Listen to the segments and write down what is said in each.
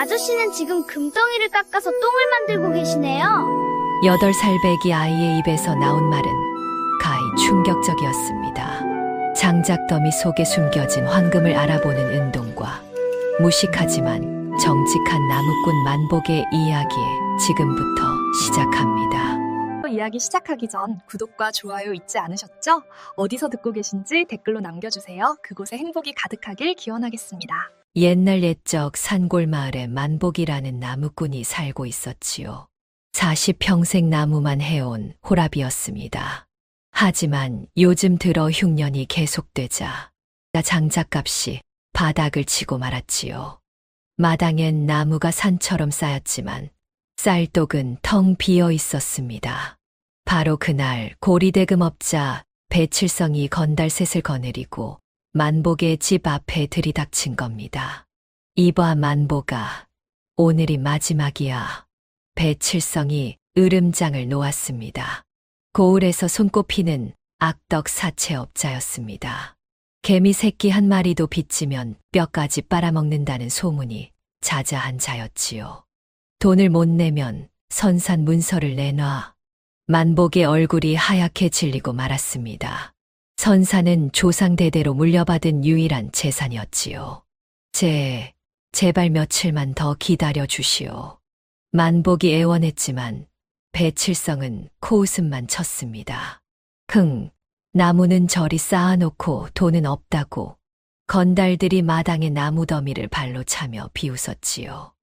아저씨는 지금 금덩이를 깎아서 똥을 만들고 계시네요. 8살 배기 아이의 입에서 나온 말은 가히 충격적이었습니다. 장작더미 속에 숨겨진 황금을 알아보는 은동과 무식하지만 정직한 나무꾼 만복의 이야기 지금부터 시작합니다. 이야기 시작하기 전 구독과 좋아요 잊지 않으셨죠? 어디서 듣고 계신지 댓글로 남겨주세요. 그곳에 행복이 가득하길 기원하겠습니다. 옛날 옛적 산골 마을에 만복이라는 나무꾼이 살고 있었지요. 40평생 나무만 해온 호랍이었습니다. 하지만 요즘 들어 흉년이 계속되자 장작값이 바닥을 치고 말았지요. 마당엔 나무가 산처럼 쌓였지만 쌀독은 텅 비어 있었습니다. 바로 그날 고리대금업자 배칠성이 건달셋을 거느리고 만복의 집 앞에 들이닥친 겁니다. 이봐 만복아, 오늘이 마지막이야. 배칠성이 으름장을 놓았습니다. 고을에서 손꼽히는 악덕 사채업자였습니다. 개미 새끼 한 마리도 빚지면 뼈까지 빨아먹는다는 소문이 자자한 자였지요. 돈을 못 내면 선산 문서를 내놔. 만복의 얼굴이 하얗게 질리고 말았습니다. 선산은 조상 대대로 물려받은 유일한 재산이었지요. 제발 며칠만 더 기다려 주시오. 만복이 애원했지만 배칠성은 코웃음만 쳤습니다. 나무는 저리 쌓아놓고 돈은 없다고. 건달들이 마당에 나무 더미를 발로 차며 비웃었지요.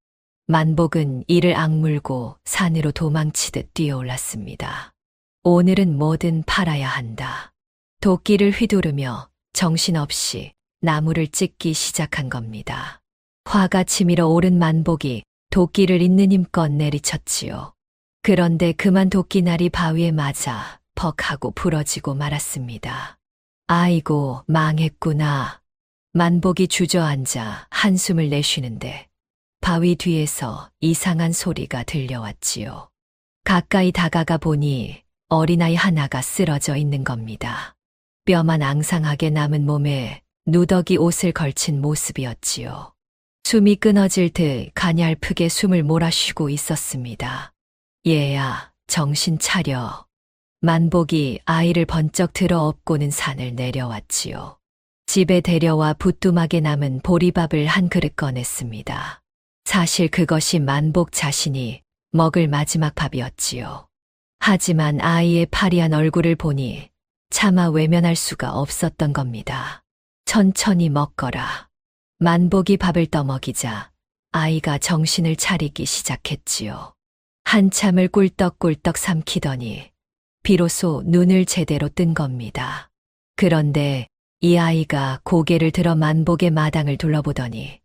만복은 이를 악물고 산으로 도망치듯 뛰어올랐습니다. 오늘은 뭐든 팔아야 한다. 도끼를 휘두르며 정신없이 나무를 찢기 시작한 겁니다. 화가 치밀어 오른 만복이 도끼를 있는 힘껏 내리쳤지요. 그런데 그만 도끼날이 바위에 맞아 퍽 하고 부러지고 말았습니다. 아이고 망했구나. 만복이 주저앉아 한숨을 내쉬는데 바위 뒤에서 이상한 소리가 들려왔지요. 가까이 다가가 보니 어린아이 하나가 쓰러져 있는 겁니다. 뼈만 앙상하게 남은 몸에 누더기 옷을 걸친 모습이었지요. 숨이 끊어질 듯 가냘프게 숨을 몰아쉬고 있었습니다. 얘야, 정신 차려. 만복이 아이를 번쩍 들어 업고는 산을 내려왔지요. 집에 데려와 부뚜막에 남은 보리밥을 한 그릇 꺼냈습니다. 사실 그것이 만복 자신이 먹을 마지막 밥이었지요. 하지만 아이의 파리한 얼굴을 보니 차마 외면할 수가 없었던 겁니다. 천천히 먹거라. 만복이 밥을 떠먹이자 아이가 정신을 차리기 시작했지요. 한참을 꿀떡꿀떡 삼키더니 비로소 눈을 제대로 뜬 겁니다. 그런데 이 아이가 고개를 들어 만복의 마당을 둘러보더니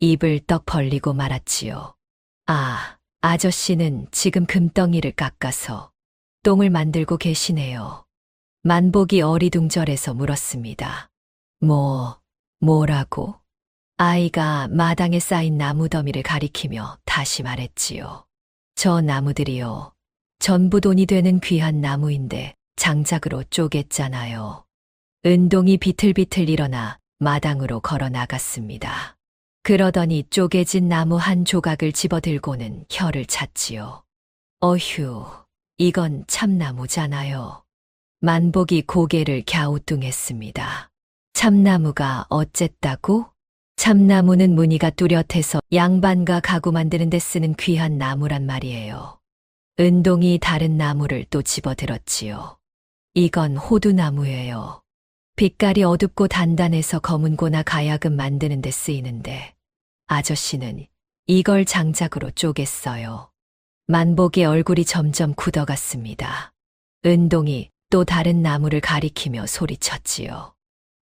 입을 떡 벌리고 말았지요. 아저씨는 지금 금덩이를 깎아서 똥을 만들고 계시네요. 만복이 어리둥절해서 물었습니다. 뭐라고? 아이가 마당에 쌓인 나무 더미를 가리키며 다시 말했지요. 저 나무들이요. 전부 돈이 되는 귀한 나무인데 장작으로 쪼갰잖아요. 은동이 비틀비틀 일어나 마당으로 걸어 나갔습니다. 그러더니 쪼개진 나무 한 조각을 집어들고는 혀를 찼지요. 어휴, 이건 참나무잖아요. 만복이 고개를 갸우뚱했습니다. 참나무가 어쨌다고? 참나무는 무늬가 뚜렷해서 양반과 가구 만드는 데 쓰는 귀한 나무란 말이에요. 은동이 다른 나무를 또 집어들었지요. 이건 호두나무예요. 빛깔이 어둡고 단단해서 검은고나 가야금 만드는 데 쓰이는데 아저씨는 이걸 장작으로 쪼갰어요. 만복의 얼굴이 점점 굳어갔습니다. 은동이 또 다른 나무를 가리키며 소리쳤지요.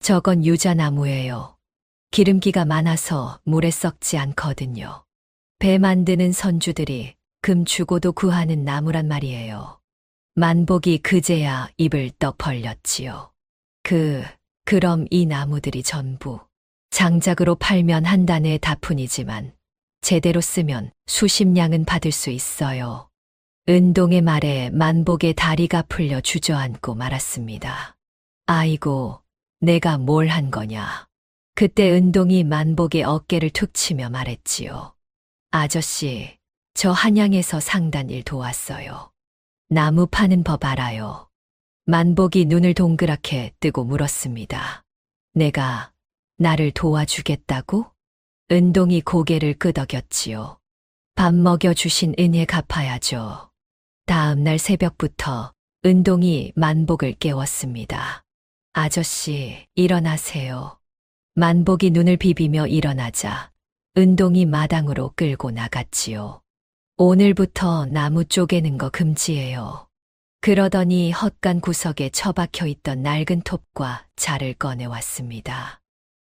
저건 유자나무예요. 기름기가 많아서 물에 썩지 않거든요. 배 만드는 선주들이 금 주고도 구하는 나무란 말이에요. 만복이 그제야 입을 떡 벌렸지요. 그럼 이 나무들이 전부 장작으로 팔면 한 단의 다푼이지만 제대로 쓰면 수십 냥은 받을 수 있어요. 은동의 말에 만복의 다리가 풀려 주저앉고 말았습니다. 아이고, 내가 뭘 한 거냐. 그때 은동이 만복의 어깨를 툭 치며 말했지요. 아저씨, 저 한양에서 상단 일 도왔어요. 나무 파는 법 알아요. 만복이 눈을 동그랗게 뜨고 물었습니다. 내가 나를 도와주겠다고? 은동이 고개를 끄덕였지요. 밥 먹여주신 은혜 갚아야죠. 다음 날 새벽부터 은동이 만복을 깨웠습니다. 아저씨, 일어나세요. 만복이 눈을 비비며 일어나자 은동이 마당으로 끌고 나갔지요. 오늘부터 나무 쪼개는 거 금지예요. 그러더니 헛간 구석에 처박혀 있던 낡은 톱과 자를 꺼내왔습니다.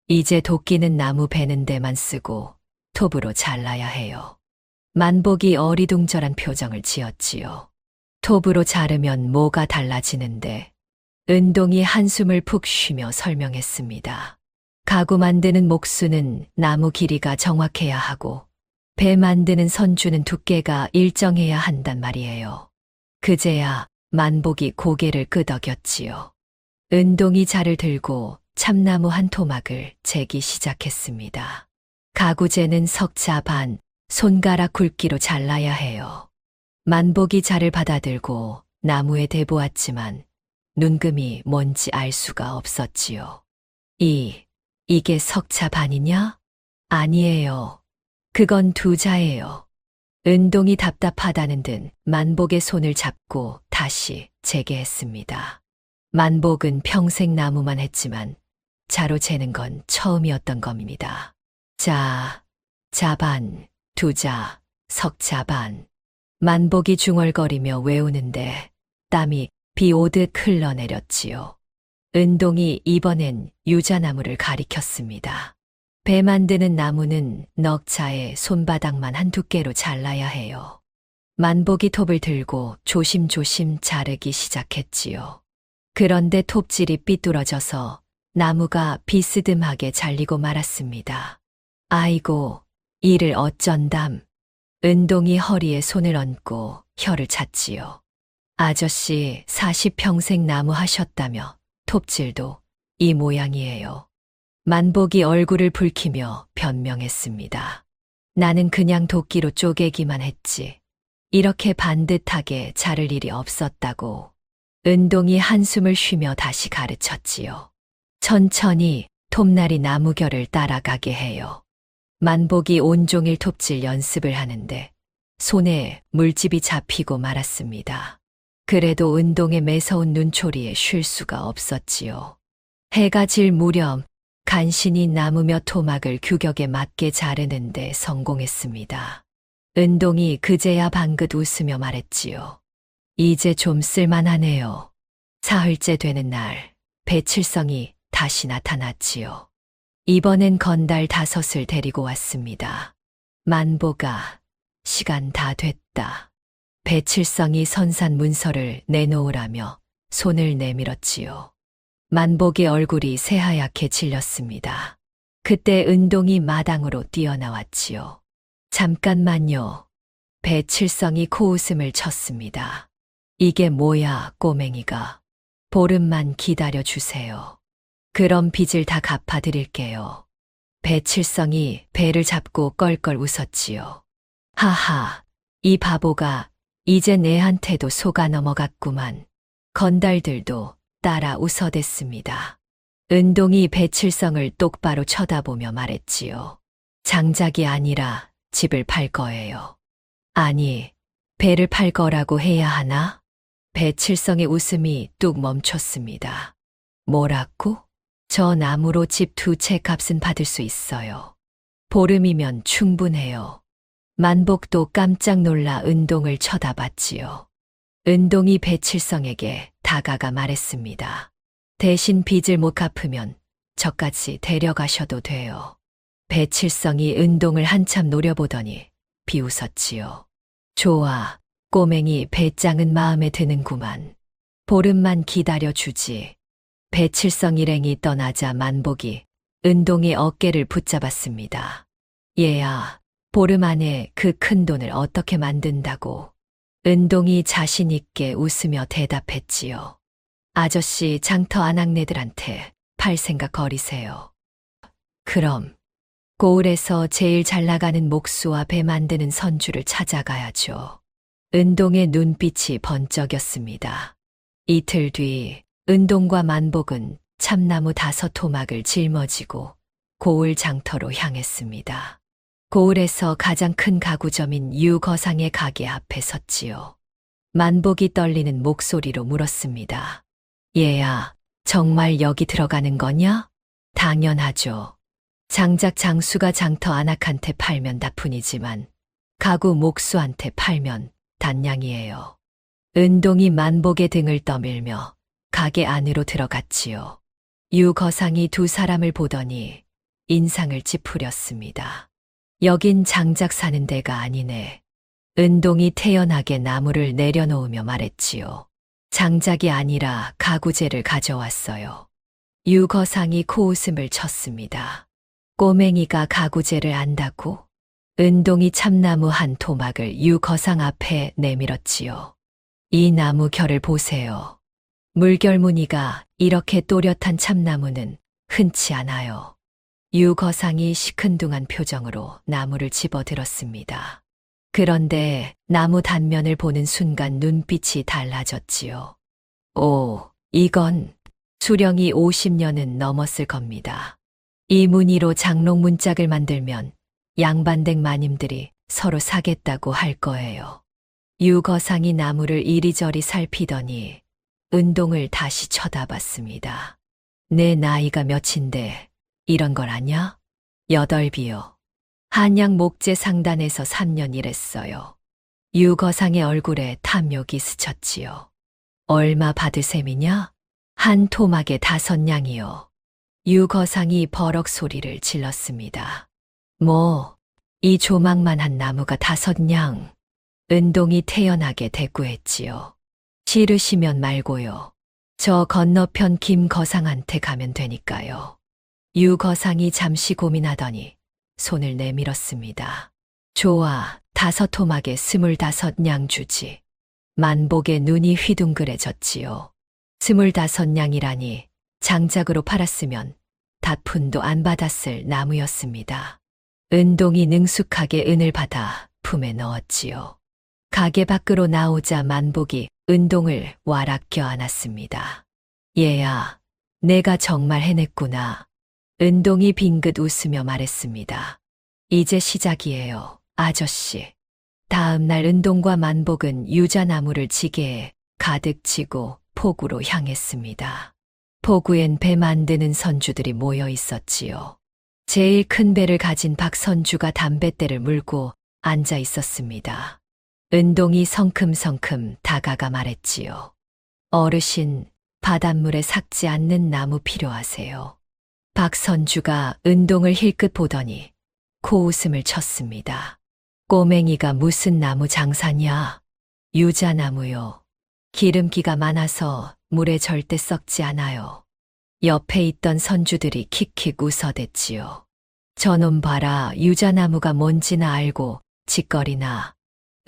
이제 도끼는 나무 베는 데만 쓰고 톱으로 잘라야 해요. 만복이 어리둥절한 표정을 지었지요. 톱으로 자르면 뭐가 달라지는데 은동이 한숨을 푹 쉬며 설명했습니다. 가구 만드는 목수는 나무 길이가 정확해야 하고 배 만드는 선주는 두께가 일정해야 한단 말이에요. 그제야 만복이 고개를 끄덕였지요. 은동이 자를 들고 참나무 한 토막을 재기 시작했습니다. 가구재는 석자 반, 손가락 굵기로 잘라야 해요. 만복이 자를 받아들고 나무에 대보았지만 눈금이 뭔지 알 수가 없었지요. 이게 석자 반이냐? 아니에요. 그건 두자예요. 은동이 답답하다는 듯 만복의 손을 잡고 다시 재개했습니다. 만복은 평생 나무만 했지만 자로 재는 건 처음이었던 겁니다. 자반, 두자, 석자반. 만복이 중얼거리며 외우는데 땀이 비 오듯 흘러내렸지요. 은동이 이번엔 유자나무를 가리켰습니다. 배 만드는 나무는 넉자에 손바닥만 한 두께로 잘라야 해요. 만복이 톱을 들고 조심조심 자르기 시작했지요. 그런데 톱질이 삐뚤어져서 나무가 비스듬하게 잘리고 말았습니다. 아이고, 이를 어쩐담. 은동이 허리에 손을 얹고 혀를 찼지요. 아저씨 40평생 나무 하셨다며 톱질도 이 모양이에요. 만복이 얼굴을 붉히며 변명했습니다. 나는 그냥 도끼로 쪼개기만 했지. 이렇게 반듯하게 자를 일이 없었다고. 은동이 한숨을 쉬며 다시 가르쳤지요. 천천히 톱날이 나무결을 따라가게 해요. 만복이 온종일 톱질 연습을 하는데 손에 물집이 잡히고 말았습니다. 그래도 은동의 매서운 눈초리에 쉴 수가 없었지요. 해가 질 무렵 간신히 나무 몇 토막을 규격에 맞게 자르는데 성공했습니다. 은동이 그제야 방긋 웃으며 말했지요. 이제 좀 쓸만하네요. 사흘째 되는 날 배칠성이 다시 나타났지요. 이번엔 건달 5을 데리고 왔습니다. 만보가 시간 다 됐다. 배칠성이 선산 문서를 내놓으라며 손을 내밀었지요. 만복의 얼굴이 새하얗게 질렸습니다. 그때 은동이 마당으로 뛰어나왔지요. 잠깐만요. 배칠성이 코웃음을 쳤습니다. 이게 뭐야, 꼬맹이가. 보름만 기다려주세요. 그럼 빚을 다 갚아드릴게요. 배칠성이 배를 잡고 껄껄 웃었지요. 하하, 이 바보가 이제 내한테도 속아 넘어갔구만. 건달들도 따라 웃어댔습니다. 은동이 배칠성을 똑바로 쳐다보며 말했지요. 장작이 아니라 집을 팔 거예요. 아니, 배를 팔 거라고 해야 하나? 배칠성의 웃음이 뚝 멈췄습니다. 뭐라고? 저 나무로 집 2채 값은 받을 수 있어요. 보름이면 충분해요. 만복도 깜짝 놀라 은동을 쳐다봤지요. 은동이 배칠성에게 다가가 말했습니다. 대신 빚을 못 갚으면 저까지 데려가셔도 돼요. 배칠성이 은동을 한참 노려보더니 비웃었지요. 좋아, 꼬맹이 배짱은 마음에 드는구만. 보름만 기다려주지. 배칠성 일행이 떠나자 만복이 은동의 어깨를 붙잡았습니다. 얘야, 보름 안에 그 큰 돈을 어떻게 만든다고. 은동이 자신 있게 웃으며 대답했지요. 아저씨 장터 아낙네들한테 팔 생각 거리세요. 그럼 고을에서 제일 잘 나가는 목수와 배 만드는 선주를 찾아가야죠. 은동의 눈빛이 번쩍였습니다. 이틀 뒤 은동과 만복은 참나무 5토막을 짊어지고 고을 장터로 향했습니다. 고을에서 가장 큰 가구점인 유거상의 가게 앞에 섰지요. 만복이 떨리는 목소리로 물었습니다. 얘야, 정말 여기 들어가는 거냐? 당연하죠. 장작 장수가 장터 안악한테 팔면 다푼이지만 가구 목수한테 팔면 단양이에요. 은동이 만복의 등을 떠밀며 가게 안으로 들어갔지요. 유거상이 두 사람을 보더니 인상을 찌푸렸습니다. 여긴 장작 사는 데가 아니네. 은동이 태연하게 나무를 내려놓으며 말했지요. 장작이 아니라 가구재를 가져왔어요. 유거상이 코웃음을 쳤습니다. 꼬맹이가 가구재를 안다고? 은동이 참나무 한 토막을 유거상 앞에 내밀었지요. 이 나무 결을 보세요. 물결무늬가 이렇게 또렷한 참나무는 흔치 않아요. 유거상이 시큰둥한 표정으로 나무를 집어들었습니다. 그런데 나무 단면을 보는 순간 눈빛이 달라졌지요. 오, 이건 수령이 50년은 넘었을 겁니다. 이 무늬로 장롱 문짝을 만들면 양반댁 마님들이 서로 사겠다고 할 거예요. 유거상이 나무를 이리저리 살피더니 은동을 다시 쳐다봤습니다. 내 나이가 몇인데 이런 걸 아냐? 8이요. 한양 목재 상단에서 3년 일했어요. 유거상의 얼굴에 탐욕이 스쳤지요. 얼마 받을 셈이냐? 한 토막에 5냥이요. 유거상이 버럭 소리를 질렀습니다. 뭐, 이 조망만한 나무가 5냥. 은동이 태연하게 대꾸했지요. 싫으시면 말고요. 저 건너편 김거상한테 가면 되니까요. 유거상이 잠시 고민하더니 손을 내밀었습니다. 좋아, 5토막에 25냥 주지. 만복의 눈이 휘둥그레졌지요. 25냥이라니 장작으로 팔았으면 닷푼도 안 받았을 나무였습니다. 은동이 능숙하게 은을 받아 품에 넣었지요. 가게 밖으로 나오자 만복이 은동을 와락 껴안았습니다. 얘야, 내가 정말 해냈구나. 은동이 빙긋 웃으며 말했습니다. 이제 시작이에요, 아저씨. 다음 날 은동과 만복은 유자나무를 지게에 가득 지고 포구로 향했습니다. 포구엔 배 만드는 선주들이 모여 있었지요. 제일 큰 배를 가진 박선주가 담뱃대를 물고 앉아 있었습니다. 은동이 성큼성큼 다가가 말했지요. 어르신, 바닷물에 삭지 않는 나무 필요하세요. 박선주가 은동을 힐끗 보더니 코웃음을 쳤습니다. 꼬맹이가 무슨 나무 장사냐? 유자나무요. 기름기가 많아서 물에 절대 썩지 않아요. 옆에 있던 선주들이 킥킥 웃어댔지요. 저놈 봐라, 유자나무가 뭔지나 알고 짓거리나.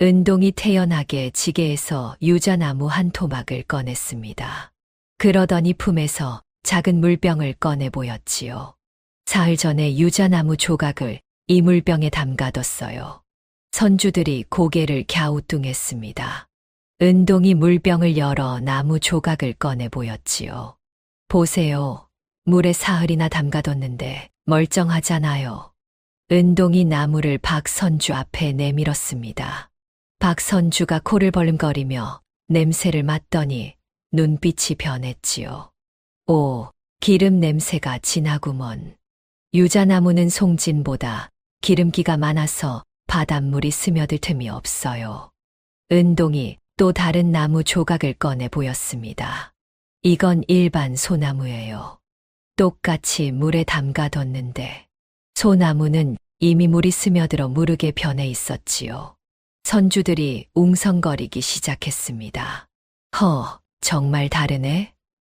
은동이 태연하게 지게에서 유자나무 한 토막을 꺼냈습니다. 그러더니 품에서 작은 물병을 꺼내 보였지요. 사흘 전에 유자나무 조각을 이 물병에 담가뒀어요. 선주들이 고개를 갸우뚱했습니다. 은동이 물병을 열어 나무 조각을 꺼내 보였지요. 보세요. 물에 사흘이나 담가뒀는데 멀쩡하잖아요. 은동이 나무를 박선주 앞에 내밀었습니다. 박선주가 코를 벌름거리며 냄새를 맡더니 눈빛이 변했지요. 오, 기름 냄새가 진하구먼. 유자나무는 송진보다 기름기가 많아서 바닷물이 스며들 틈이 없어요. 은동이 또 다른 나무 조각을 꺼내 보였습니다. 이건 일반 소나무예요. 똑같이 물에 담가뒀는데 소나무는 이미 물이 스며들어 무르게 변해 있었지요. 선주들이 웅성거리기 시작했습니다. 정말 다르네?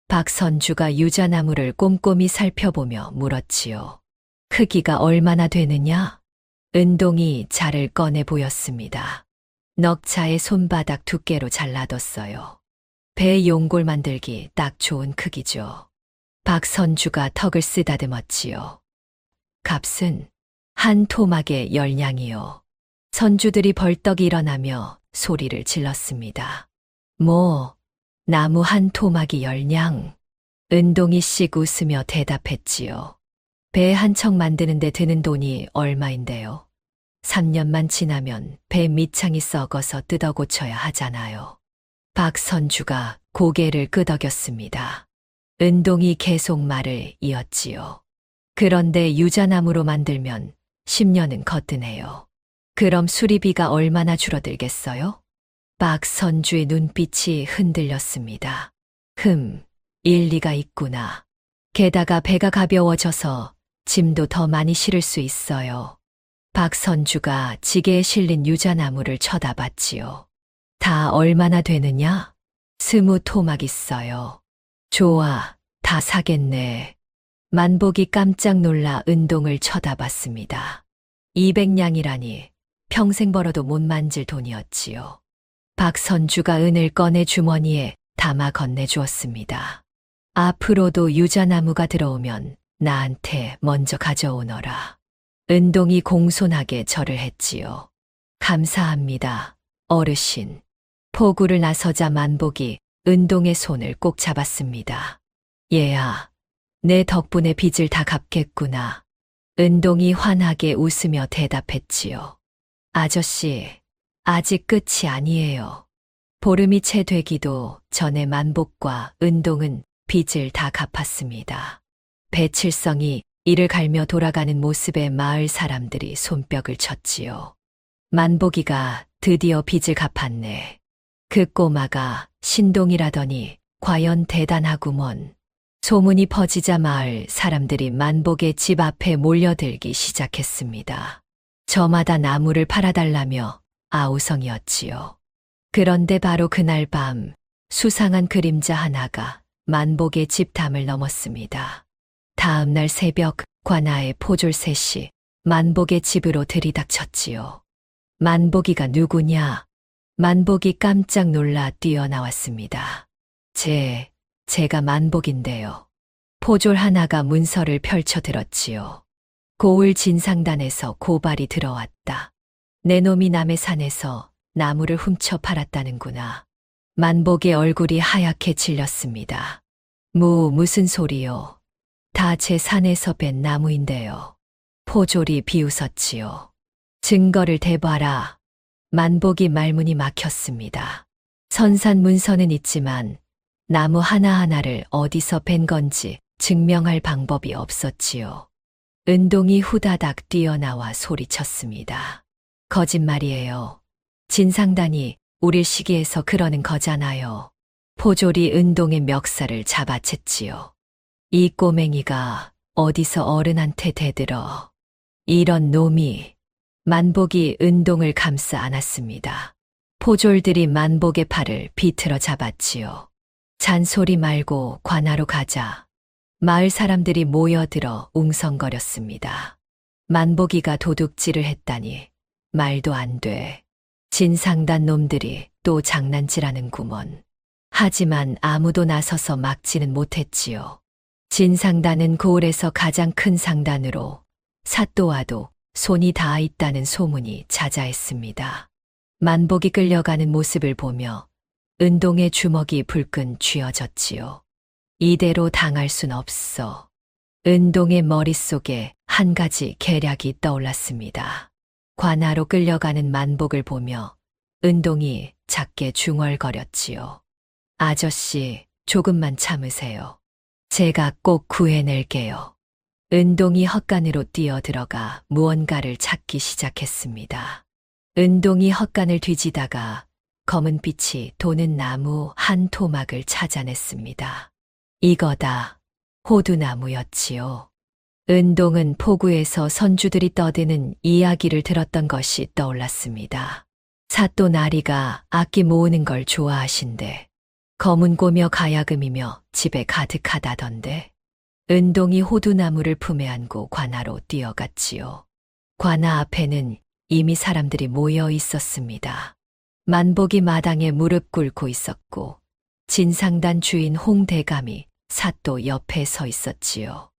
박선주가 유자나무를 꼼꼼히 살펴보며 물었지요. 크기가 얼마나 되느냐? 은동이 자를 꺼내 보였습니다. 넉차의 손바닥 두께로 잘라뒀어요. 배 용골 만들기 딱 좋은 크기죠. 박선주가 턱을 쓰다듬었지요. 값은 한 토막의 10냥이요. 선주들이 벌떡 일어나며 소리를 질렀습니다. 나무 한 토막이 10냥. 은동이 씩 웃으며 대답했지요. 배 한 척 만드는데 드는 돈이 얼마인데요? 3년만 지나면 배 밑창이 썩어서 뜯어 고쳐야 하잖아요. 박선주가 고개를 끄덕였습니다. 은동이 계속 말을 이었지요. 그런데 유자나무로 만들면 10년은 거뜬해요. 그럼 수리비가 얼마나 줄어들겠어요? 박선주의 눈빛이 흔들렸습니다. 일리가 있구나. 게다가 배가 가벼워져서 짐도 더 많이 실을 수 있어요. 박선주가 지게에 실린 유자나무를 쳐다봤지요. 다 얼마나 되느냐? 20 토막 있어요. 좋아, 다 사겠네. 만복이 깜짝 놀라 은동을 쳐다봤습니다. 200냥이라니 평생 벌어도 못 만질 돈이었지요. 박선주가 은을 꺼내 주머니에 담아 건네주었습니다. 앞으로도 유자나무가 들어오면 나한테 먼저 가져오너라. 은동이 공손하게 절을 했지요. 감사합니다, 어르신. 포구를 나서자 만복이 은동의 손을 꼭 잡았습니다. 얘야, 내 덕분에 빚을 다 갚겠구나. 은동이 환하게 웃으며 대답했지요. 아저씨, 아직 끝이 아니에요. 보름이 채 되기도 전에 만복과 은동은 빚을 다 갚았습니다. 배칠성이 이를 갈며 돌아가는 모습에 마을 사람들이 손뼉을 쳤지요. 만복이가 드디어 빚을 갚았네. 그 꼬마가 신동이라더니 과연 대단하구먼. 소문이 퍼지자 마을 사람들이 만복의 집 앞에 몰려들기 시작했습니다. 저마다 나무를 팔아달라며 아우성이었지요. 그런데 바로 그날 밤 수상한 그림자 하나가 만복의 집 담을 넘었습니다. 다음 날 새벽 관아의 포졸셋이 만복의 집으로 들이닥쳤지요. 만복이가 누구냐? 만복이 깜짝 놀라 뛰어나왔습니다. 제가 만복인데요. 포졸 하나가 문서를 펼쳐 들었지요. 고을 진상단에서 고발이 들어왔다. 내 놈이 남의 산에서 나무를 훔쳐 팔았다는구나. 만복의 얼굴이 하얗게 질렸습니다. 무슨 소리요? 다 제 산에서 뺀 나무인데요. 포졸이 비웃었지요. 증거를 대봐라. 만복이 말문이 막혔습니다. 선산 문서는 있지만 나무 하나하나를 어디서 뺀 건지 증명할 방법이 없었지요. 은동이 후다닥 뛰어나와 소리쳤습니다. 거짓말이에요. 진상단이 우릴 시기해서 그러는 거잖아요. 포졸이 은동의 멱살을 잡아챘지요. 이 꼬맹이가 어디서 어른한테 대들어. 이런 놈이. 만복이 은동을 감싸 안았습니다. 포졸들이 만복의 팔을 비틀어 잡았지요. 잔소리 말고 관아로 가자. 마을 사람들이 모여들어 웅성거렸습니다. 만복이가 도둑질을 했다니 말도 안 돼. 진상단 놈들이 또 장난질하는구먼. 하지만 아무도 나서서 막지는 못했지요. 진상단은 고을에서 가장 큰 상단으로 사또와도 손이 닿아 있다는 소문이 자자했습니다. 만복이 끌려가는 모습을 보며 은동의 주먹이 불끈 쥐어졌지요. 이대로 당할 순 없어. 은동의 머릿속에 한 가지 계략이 떠올랐습니다. 관아로 끌려가는 만복을 보며 은동이 작게 중얼거렸지요. 아저씨, 조금만 참으세요. 제가 꼭 구해낼게요. 은동이 헛간으로 뛰어들어가 무언가를 찾기 시작했습니다. 은동이 헛간을 뒤지다가 검은 빛이 도는 나무 한 토막을 찾아냈습니다. 이거다. 호두나무였지요. 은동은 포구에서 선주들이 떠드는 이야기를 들었던 것이 떠올랐습니다. 사또 나리가 악기 모으는 걸 좋아하신대. 검은 고며 가야금이며 집에 가득하다던데. 은동이 호두나무를 품에 안고 관아로 뛰어갔지요. 관아 앞에는 이미 사람들이 모여 있었습니다. 만복이 마당에 무릎 꿇고 있었고 진상단 주인 홍대감이 사또 옆에 서 있었지요.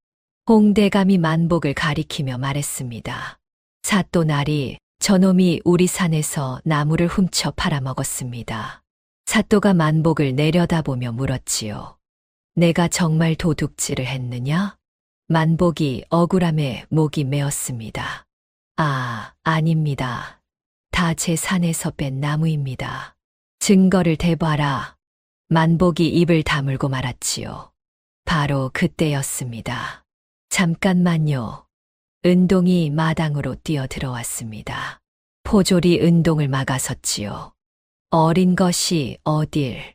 홍대감이 만복을 가리키며 말했습니다. 사또 날이 저놈이 우리 산에서 나무를 훔쳐 팔아먹었습니다. 사또가 만복을 내려다보며 물었지요. 내가 정말 도둑질을 했느냐? 만복이 억울함에 목이 메었습니다. 아닙니다. 다 제 산에서 뺀 나무입니다. 증거를 대봐라. 만복이 입을 다물고 말았지요. 바로 그때였습니다. 잠깐만요. 은동이 마당으로 뛰어들어왔습니다. 포졸이 은동을 막아섰지요. 어린 것이 어딜.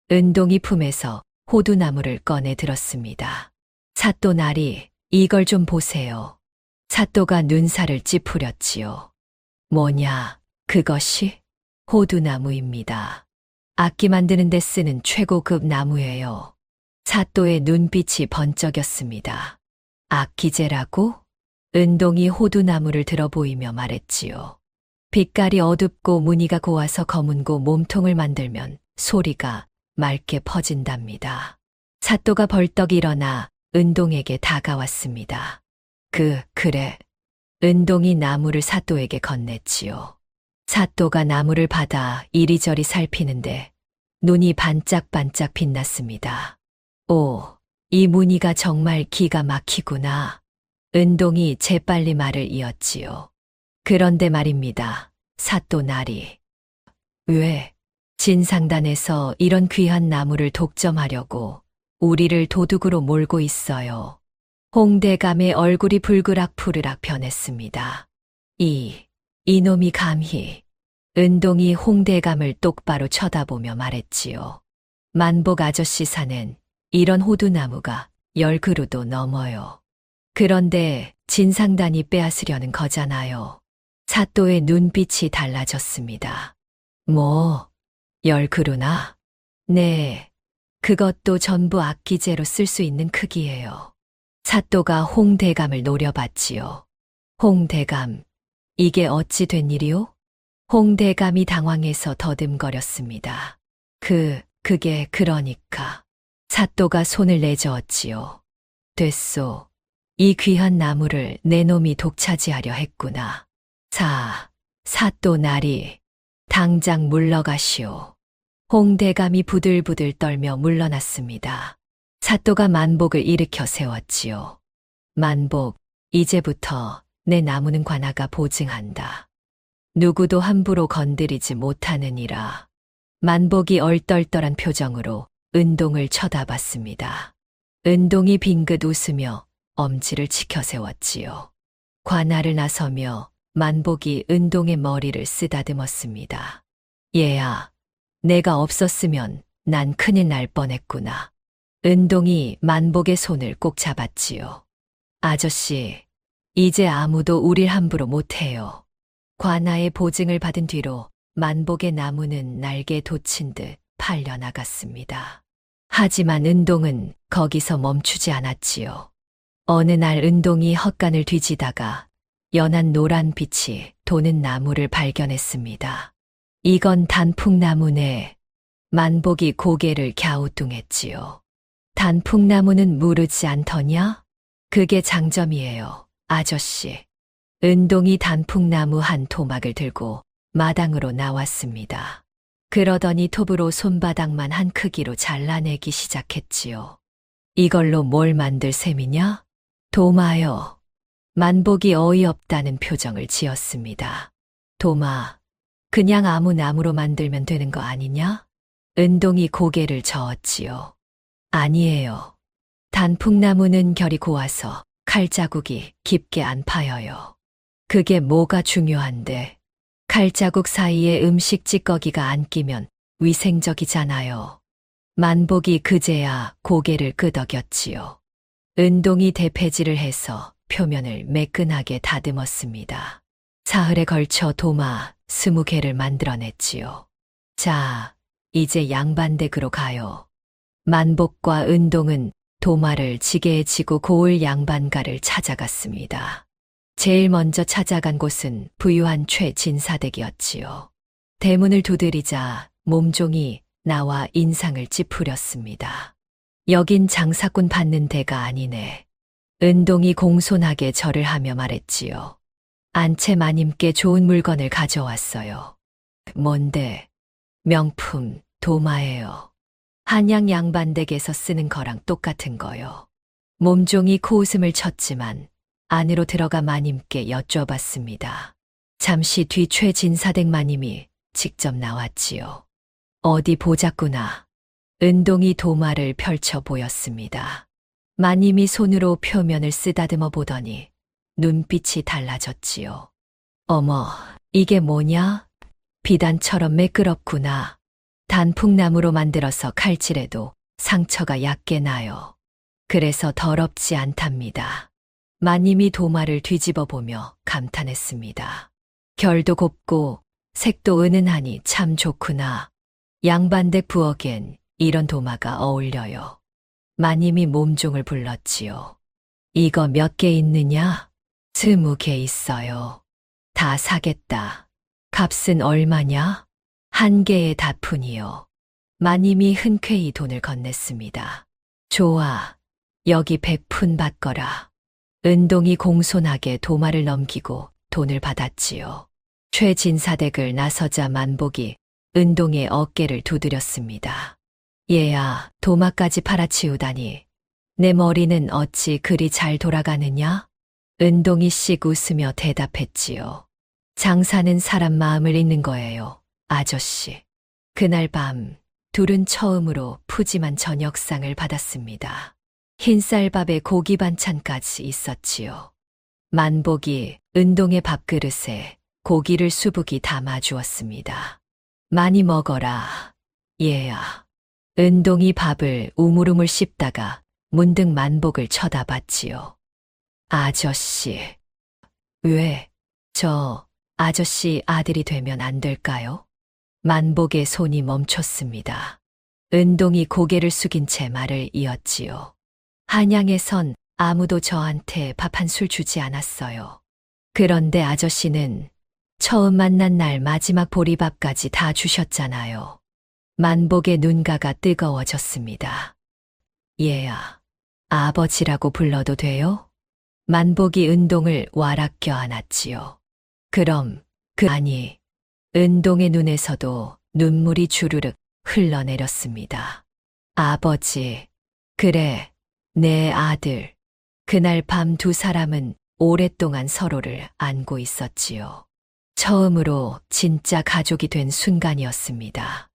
은동이 품에서 호두나무를 꺼내 들었습니다. 사또 날이 이걸 좀 보세요. 사또가 눈살을 찌푸렸지요. 뭐냐, 그것이? 호두나무입니다. 악기 만드는 데 쓰는 최고급 나무예요. 사또의 눈빛이 번쩍였습니다. 악기제라고? 은동이 호두나무를 들어 보이며 말했지요. 빛깔이 어둡고 무늬가 고와서 검은고 몸통을 만들면 소리가 맑게 퍼진답니다. 사또가 벌떡 일어나 은동에게 다가왔습니다. 그래. 은동이 나무를 사또에게 건넸지요. 사또가 나무를 받아 이리저리 살피는데 눈이 반짝반짝 빛났습니다. 오, 이 무늬가 정말 기가 막히구나. 은동이 재빨리 말을 이었지요. 그런데 말입니다. 사또 날이. 왜? 진상단에서 이런 귀한 나무를 독점하려고 우리를 도둑으로 몰고 있어요. 홍대감의 얼굴이 불그락푸르락 변했습니다. 이놈이 감히. 은동이 홍대감을 똑바로 쳐다보며 말했지요. 만복 아저씨 산엔 이런 호두나무가 10그루도 넘어요. 그런데 진상단이 빼앗으려는 거잖아요. 사또의 눈빛이 달라졌습니다. 10그루나? 네, 그것도 전부 악기제로 쓸 수 있는 크기예요. 사또가 홍대감을 노려봤지요. 홍대감, 이게 어찌 된 일이오? 홍대감이 당황해서 더듬거렸습니다. 그게 그러니까. 사또가 손을 내저었지요. 됐소. 이 귀한 나무를 내 놈이 독차지하려 했구나. 사또 날이 당장 물러가시오. 홍대감이 부들부들 떨며 물러났습니다. 사또가 만복을 일으켜 세웠지요. 만복, 이제부터 내 나무는 관아가 보증한다. 누구도 함부로 건드리지 못하느니라. 만복이 얼떨떨한 표정으로 은동을 쳐다봤습니다. 은동이 빙긋 웃으며 엄지를 치켜 세웠지요. 관아를 나서며 만복이 은동의 머리를 쓰다듬었습니다. 얘야, 내가 없었으면 난 큰일 날 뻔했구나. 은동이 만복의 손을 꼭 잡았지요. 아저씨, 이제 아무도 우릴 함부로 못해요. 관아의 보증을 받은 뒤로 만복의 나무는 날개 돋친 듯 팔려나갔습니다. 하지만 은동은 거기서 멈추지 않았지요. 어느 날 은동이 헛간을 뒤지다가 연한 노란 빛이 도는 나무를 발견했습니다. 이건 단풍나무네. 만복이 고개를 갸우뚱했지요. 단풍나무는 무르지 않더냐? 그게 장점이에요, 아저씨. 은동이 단풍나무 한 토막을 들고 마당으로 나왔습니다. 그러더니 톱으로 손바닥만 한 크기로 잘라내기 시작했지요. 이걸로 뭘 만들 셈이냐? 도마요. 만복이 어이없다는 표정을 지었습니다. 도마, 그냥 아무 나무로 만들면 되는 거 아니냐? 은동이 고개를 저었지요. 아니에요. 단풍나무는 결이 고와서 칼자국이 깊게 안 파여요. 그게 뭐가 중요한데? 칼자국 사이에 음식 찌꺼기가 안 끼면 위생적이잖아요. 만복이 그제야 고개를 끄덕였지요. 은동이 대패질을 해서 표면을 매끈하게 다듬었습니다. 사흘에 걸쳐 도마 20개를 만들어냈지요. 자, 이제 양반댁으로 가요. 만복과 은동은 도마를 지게에 지고 고을 양반가를 찾아갔습니다. 제일 먼저 찾아간 곳은 부유한 최진사댁이었지요. 대문을 두드리자 몸종이 나와 인상을 찌푸렸습니다. 여긴 장사꾼 받는 데가 아니네. 은동이 공손하게 절을 하며 말했지요. 안채 마님께 좋은 물건을 가져왔어요. 뭔데? 명품 도마예요. 한양 양반댁에서 쓰는 거랑 똑같은 거요. 몸종이 코웃음을 쳤지만 안으로 들어가 마님께 여쭤봤습니다. 잠시 뒤 최진사댁 마님이 직접 나왔지요. 어디 보자꾸나. 은동이 도마를 펼쳐 보였습니다. 마님이 손으로 표면을 쓰다듬어 보더니 눈빛이 달라졌지요. 어머, 이게 뭐냐? 비단처럼 매끄럽구나. 단풍나무로 만들어서 칼질해도 상처가 얕게 나요. 그래서 더럽지 않답니다. 마님이 도마를 뒤집어 보며 감탄했습니다. 결도 곱고 색도 은은하니 참 좋구나. 양반댁 부엌엔 이런 도마가 어울려요. 마님이 몸종을 불렀지요. 이거 몇 개 있느냐? 20개 있어요. 다 사겠다. 값은 얼마냐? 1개에 다푼이요. 마님이 흔쾌히 돈을 건넸습니다. 좋아. 여기 100푼 받거라. 은동이 공손하게 도마를 넘기고 돈을 받았지요. 최진사댁을 나서자 만복이 은동의 어깨를 두드렸습니다. 얘야, 도마까지 팔아치우다니. 내 머리는 어찌 그리 잘 돌아가느냐? 은동이 씩 웃으며 대답했지요. 장사는 사람 마음을 읽는 거예요, 아저씨. 그날 밤 둘은 처음으로 푸짐한 저녁상을 받았습니다. 흰쌀밥에 고기 반찬까지 있었지요. 만복이 은동의 밥그릇에 고기를 수북이 담아 주었습니다. 많이 먹어라, 얘야. 은동이 밥을 우물우물 씹다가 문득 만복을 쳐다봤지요. 아저씨. 왜? 저 아저씨 아들이 되면 안 될까요? 만복의 손이 멈췄습니다. 은동이 고개를 숙인 채 말을 이었지요. 한양에선 아무도 저한테 밥 한 술 주지 않았어요. 그런데 아저씨는 처음 만난 날 마지막 보리밥까지 다 주셨잖아요. 만복의 눈가가 뜨거워졌습니다. 얘야, 아버지라고 불러도 돼요? 만복이 은동을 와락 껴안았지요. 그럼, 아니, 은동의 눈에서도 눈물이 주르륵 흘러내렸습니다. 아버지, 그래, 내 아들. 그날 밤 두 사람은 오랫동안 서로를 안고 있었지요. 처음으로 진짜 가족이 된 순간이었습니다.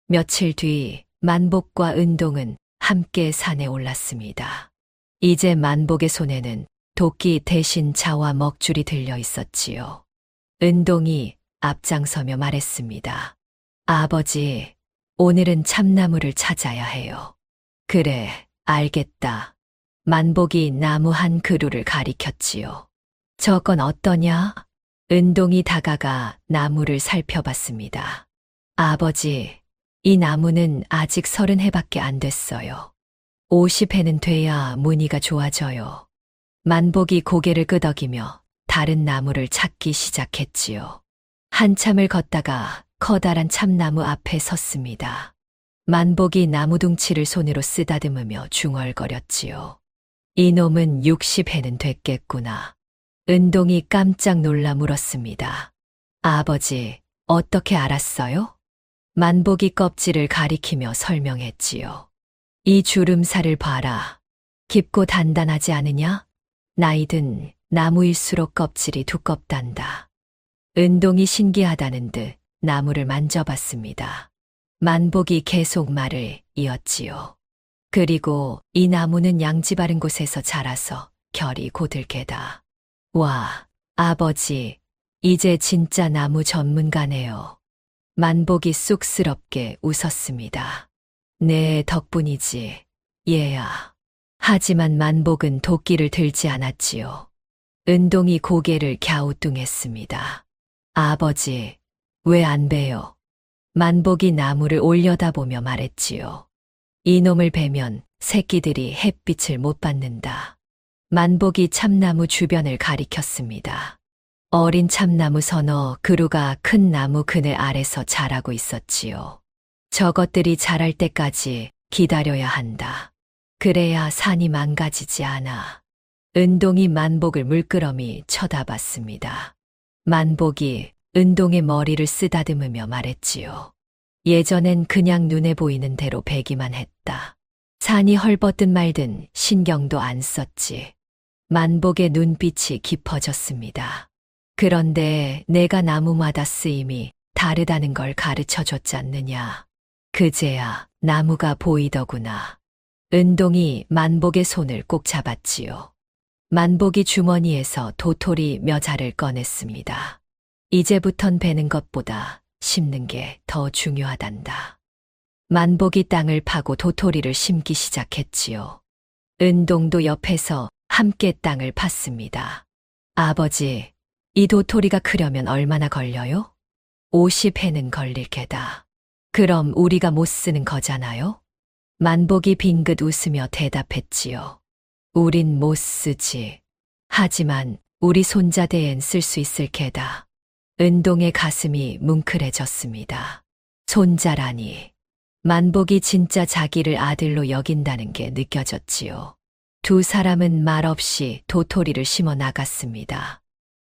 며칠 뒤 만복과 은동은 함께 산에 올랐습니다. 이제 만복의 손에는 도끼 대신 자와 먹줄이 들려 있었지요. 은동이 앞장서며 말했습니다. 아버지, 오늘은 참나무를 찾아야 해요. 그래, 알겠다. 만복이 나무 한 그루를 가리켰지요. 저건 어떠냐? 은동이 다가가 나무를 살펴봤습니다. 아버지, 이 나무는 아직 30해밖에 안 됐어요. 50해는 돼야 무늬가 좋아져요. 만복이 고개를 끄덕이며 다른 나무를 찾기 시작했지요. 한참을 걷다가 커다란 참나무 앞에 섰습니다. 만복이 나무둥치를 손으로 쓰다듬으며 중얼거렸지요. 이놈은 60해는 됐겠구나. 은동이 깜짝 놀라 물었습니다. 아버지, 어떻게 알았어요? 만복이 껍질을 가리키며 설명했지요. 이 주름살을 봐라. 깊고 단단하지 않으냐? 나이든 나무일수록 껍질이 두껍단다. 은동이 신기하다는 듯 나무를 만져봤습니다. 만복이 계속 말을 이었지요. 그리고 이 나무는 양지 바른 곳에서 자라서 결이 고들게다. 와, 아버지, 이제 진짜 나무 전문가네요. 만복이 쑥스럽게 웃었습니다. 내 덕분이지, 얘야. 하지만 만복은 도끼를 들지 않았지요. 은동이 고개를 갸우뚱했습니다. 아버지, 왜 안 베요? 만복이 나무를 올려다보며 말했지요. 이놈을 베면 새끼들이 햇빛을 못 받는다. 만복이 참나무 주변을 가리켰습니다. 어린 참나무 서너 그루가 큰 나무 그늘 아래서 자라고 있었지요. 저것들이 자랄 때까지 기다려야 한다. 그래야 산이 망가지지 않아. 은동이 만복을 물끄러미 쳐다봤습니다. 만복이 은동의 머리를 쓰다듬으며 말했지요. 예전엔 그냥 눈에 보이는 대로 베기만 했다. 산이 헐벗든 말든 신경도 안 썼지. 만복의 눈빛이 깊어졌습니다. 그런데 내가 나무마다 쓰임이 다르다는 걸 가르쳐 줬지 않느냐. 그제야 나무가 보이더구나. 은동이 만복의 손을 꼭 잡았지요. 만복이 주머니에서 도토리 몇 알을 꺼냈습니다. 이제부턴 베는 것보다 심는 게 더 중요하단다. 만복이 땅을 파고 도토리를 심기 시작했지요. 은동도 옆에서 함께 땅을 팠습니다. 아버지, 이 도토리가 크려면 얼마나 걸려요? 50해는 걸릴 게다. 그럼 우리가 못 쓰는 거잖아요? 만복이 빙긋 웃으며 대답했지요. 우린 못 쓰지. 하지만 우리 손자대엔 쓸 수 있을 게다. 은동의 가슴이 뭉클해졌습니다. 손자라니. 만복이 진짜 자기를 아들로 여긴다는 게 느껴졌지요. 두 사람은 말없이 도토리를 심어 나갔습니다.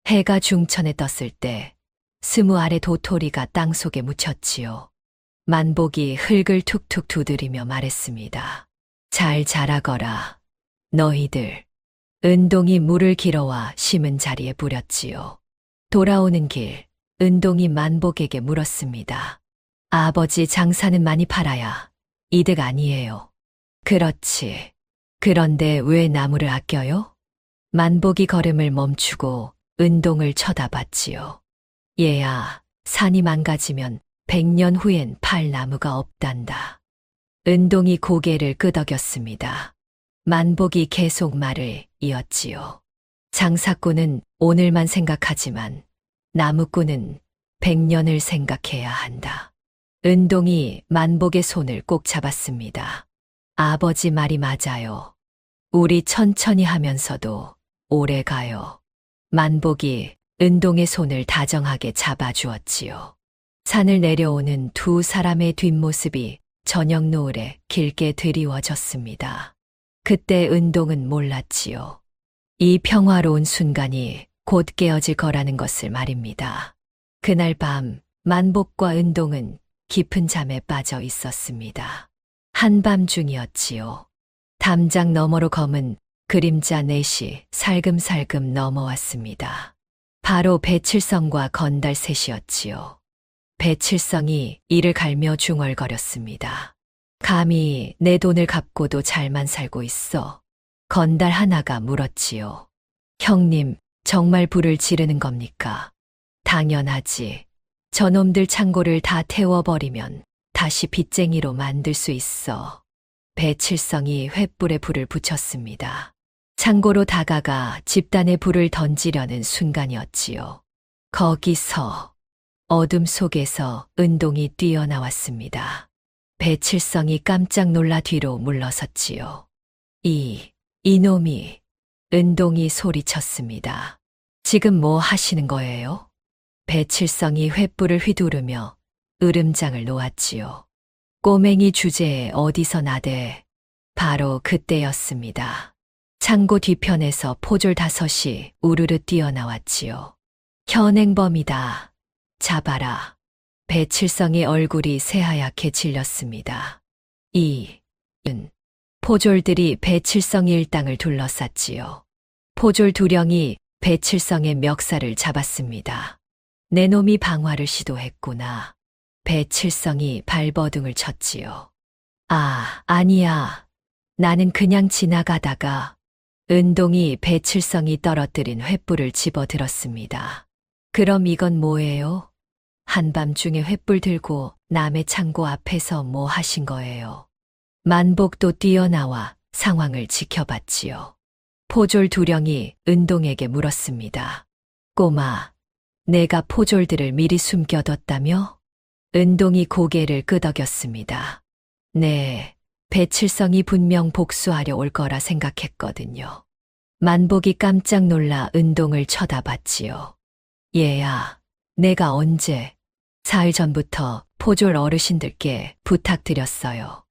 해가 중천에 떴을 때 20알의 도토리가 땅속에 묻혔지요. 만복이 흙을 툭툭 두드리며 말했습니다. 잘 자라거라. 너희들. 은동이 물을 길어와 심은 자리에 뿌렸지요. 돌아오는 길, 은동이 만복에게 물었습니다. 아버지, 장사는 많이 팔아야 이득 아니에요. 그렇지. 그런데 왜 나무를 아껴요? 만복이 걸음을 멈추고 은동을 쳐다봤지요. 얘야, 산이 망가지면 100년 후엔 팔 나무가 없단다. 은동이 고개를 끄덕였습니다. 만복이 계속 말을 이었지요. 장사꾼은 오늘만 생각하지만 나무꾼은 100년을 생각해야 한다. 은동이 만복의 손을 꼭 잡았습니다. 아버지 말이 맞아요. 우리 천천히 하면서도 오래 가요. 만복이 은동의 손을 다정하게 잡아주었지요. 산을 내려오는 두 사람의 뒷모습이 저녁 노을에 길게 드리워졌습니다. 그때 은동은 몰랐지요. 이 평화로운 순간이 곧 깨어질 거라는 것을 말입니다. 그날 밤 만복과 은동은 깊은 잠에 빠져 있었습니다. 한밤중이었지요. 담장 너머로 검은 그림자 넷이 살금살금 넘어왔습니다. 바로 배칠성과 건달 셋이었지요. 배칠성이 이를 갈며 중얼거렸습니다. 감히 내 돈을 갚고도 잘만 살고 있어. 건달 하나가 물었지요. 형님, 정말 불을 지르는 겁니까? 당연하지. 저놈들 창고를 다 태워버리면 다시 빚쟁이로 만들 수 있어. 배칠성이 횃불에 불을 붙였습니다. 창고로 다가가 집단에 불을 던지려는 순간이었지요. 거기서 어둠 속에서 은동이 뛰어나왔습니다. 배칠성이 깜짝 놀라 뒤로 물러섰지요. 이놈이. 은동이 소리쳤습니다. 지금 뭐 하시는 거예요? 배칠성이 횃불을 휘두르며 으름장을 놓았지요. 꼬맹이 주제에 어디서 나대. 바로 그때였습니다. 창고 뒤편에서 포졸 5이 우르르 뛰어나왔지요. 현행범이다. 잡아라. 배칠성의 얼굴이 새하얗게 질렸습니다. 포졸들이 배칠성 일당을 둘러쌌지요. 포졸 2령이 배칠성의 멱살을 잡았습니다. 내 놈이 방화를 시도했구나. 배칠성이 발버둥을 쳤지요. 아니야. 나는 그냥 지나가다가. 은동이 배칠성이 떨어뜨린 횃불을 집어들었습니다. 그럼 이건 뭐예요? 한밤중에 횃불 들고 남의 창고 앞에서 뭐 하신 거예요? 만복도 뛰어나와 상황을 지켜봤지요. 포졸 2령이 은동에게 물었습니다. 꼬마, 내가 포졸들을 미리 숨겨뒀다며? 은동이 고개를 끄덕였습니다. 네, 배칠성이 분명 복수하려 올 거라 생각했거든요. 만복이 깜짝 놀라 은동을 쳐다봤지요. 얘야, 내가 언제? 4일 전부터 포졸 어르신들께 부탁드렸어요.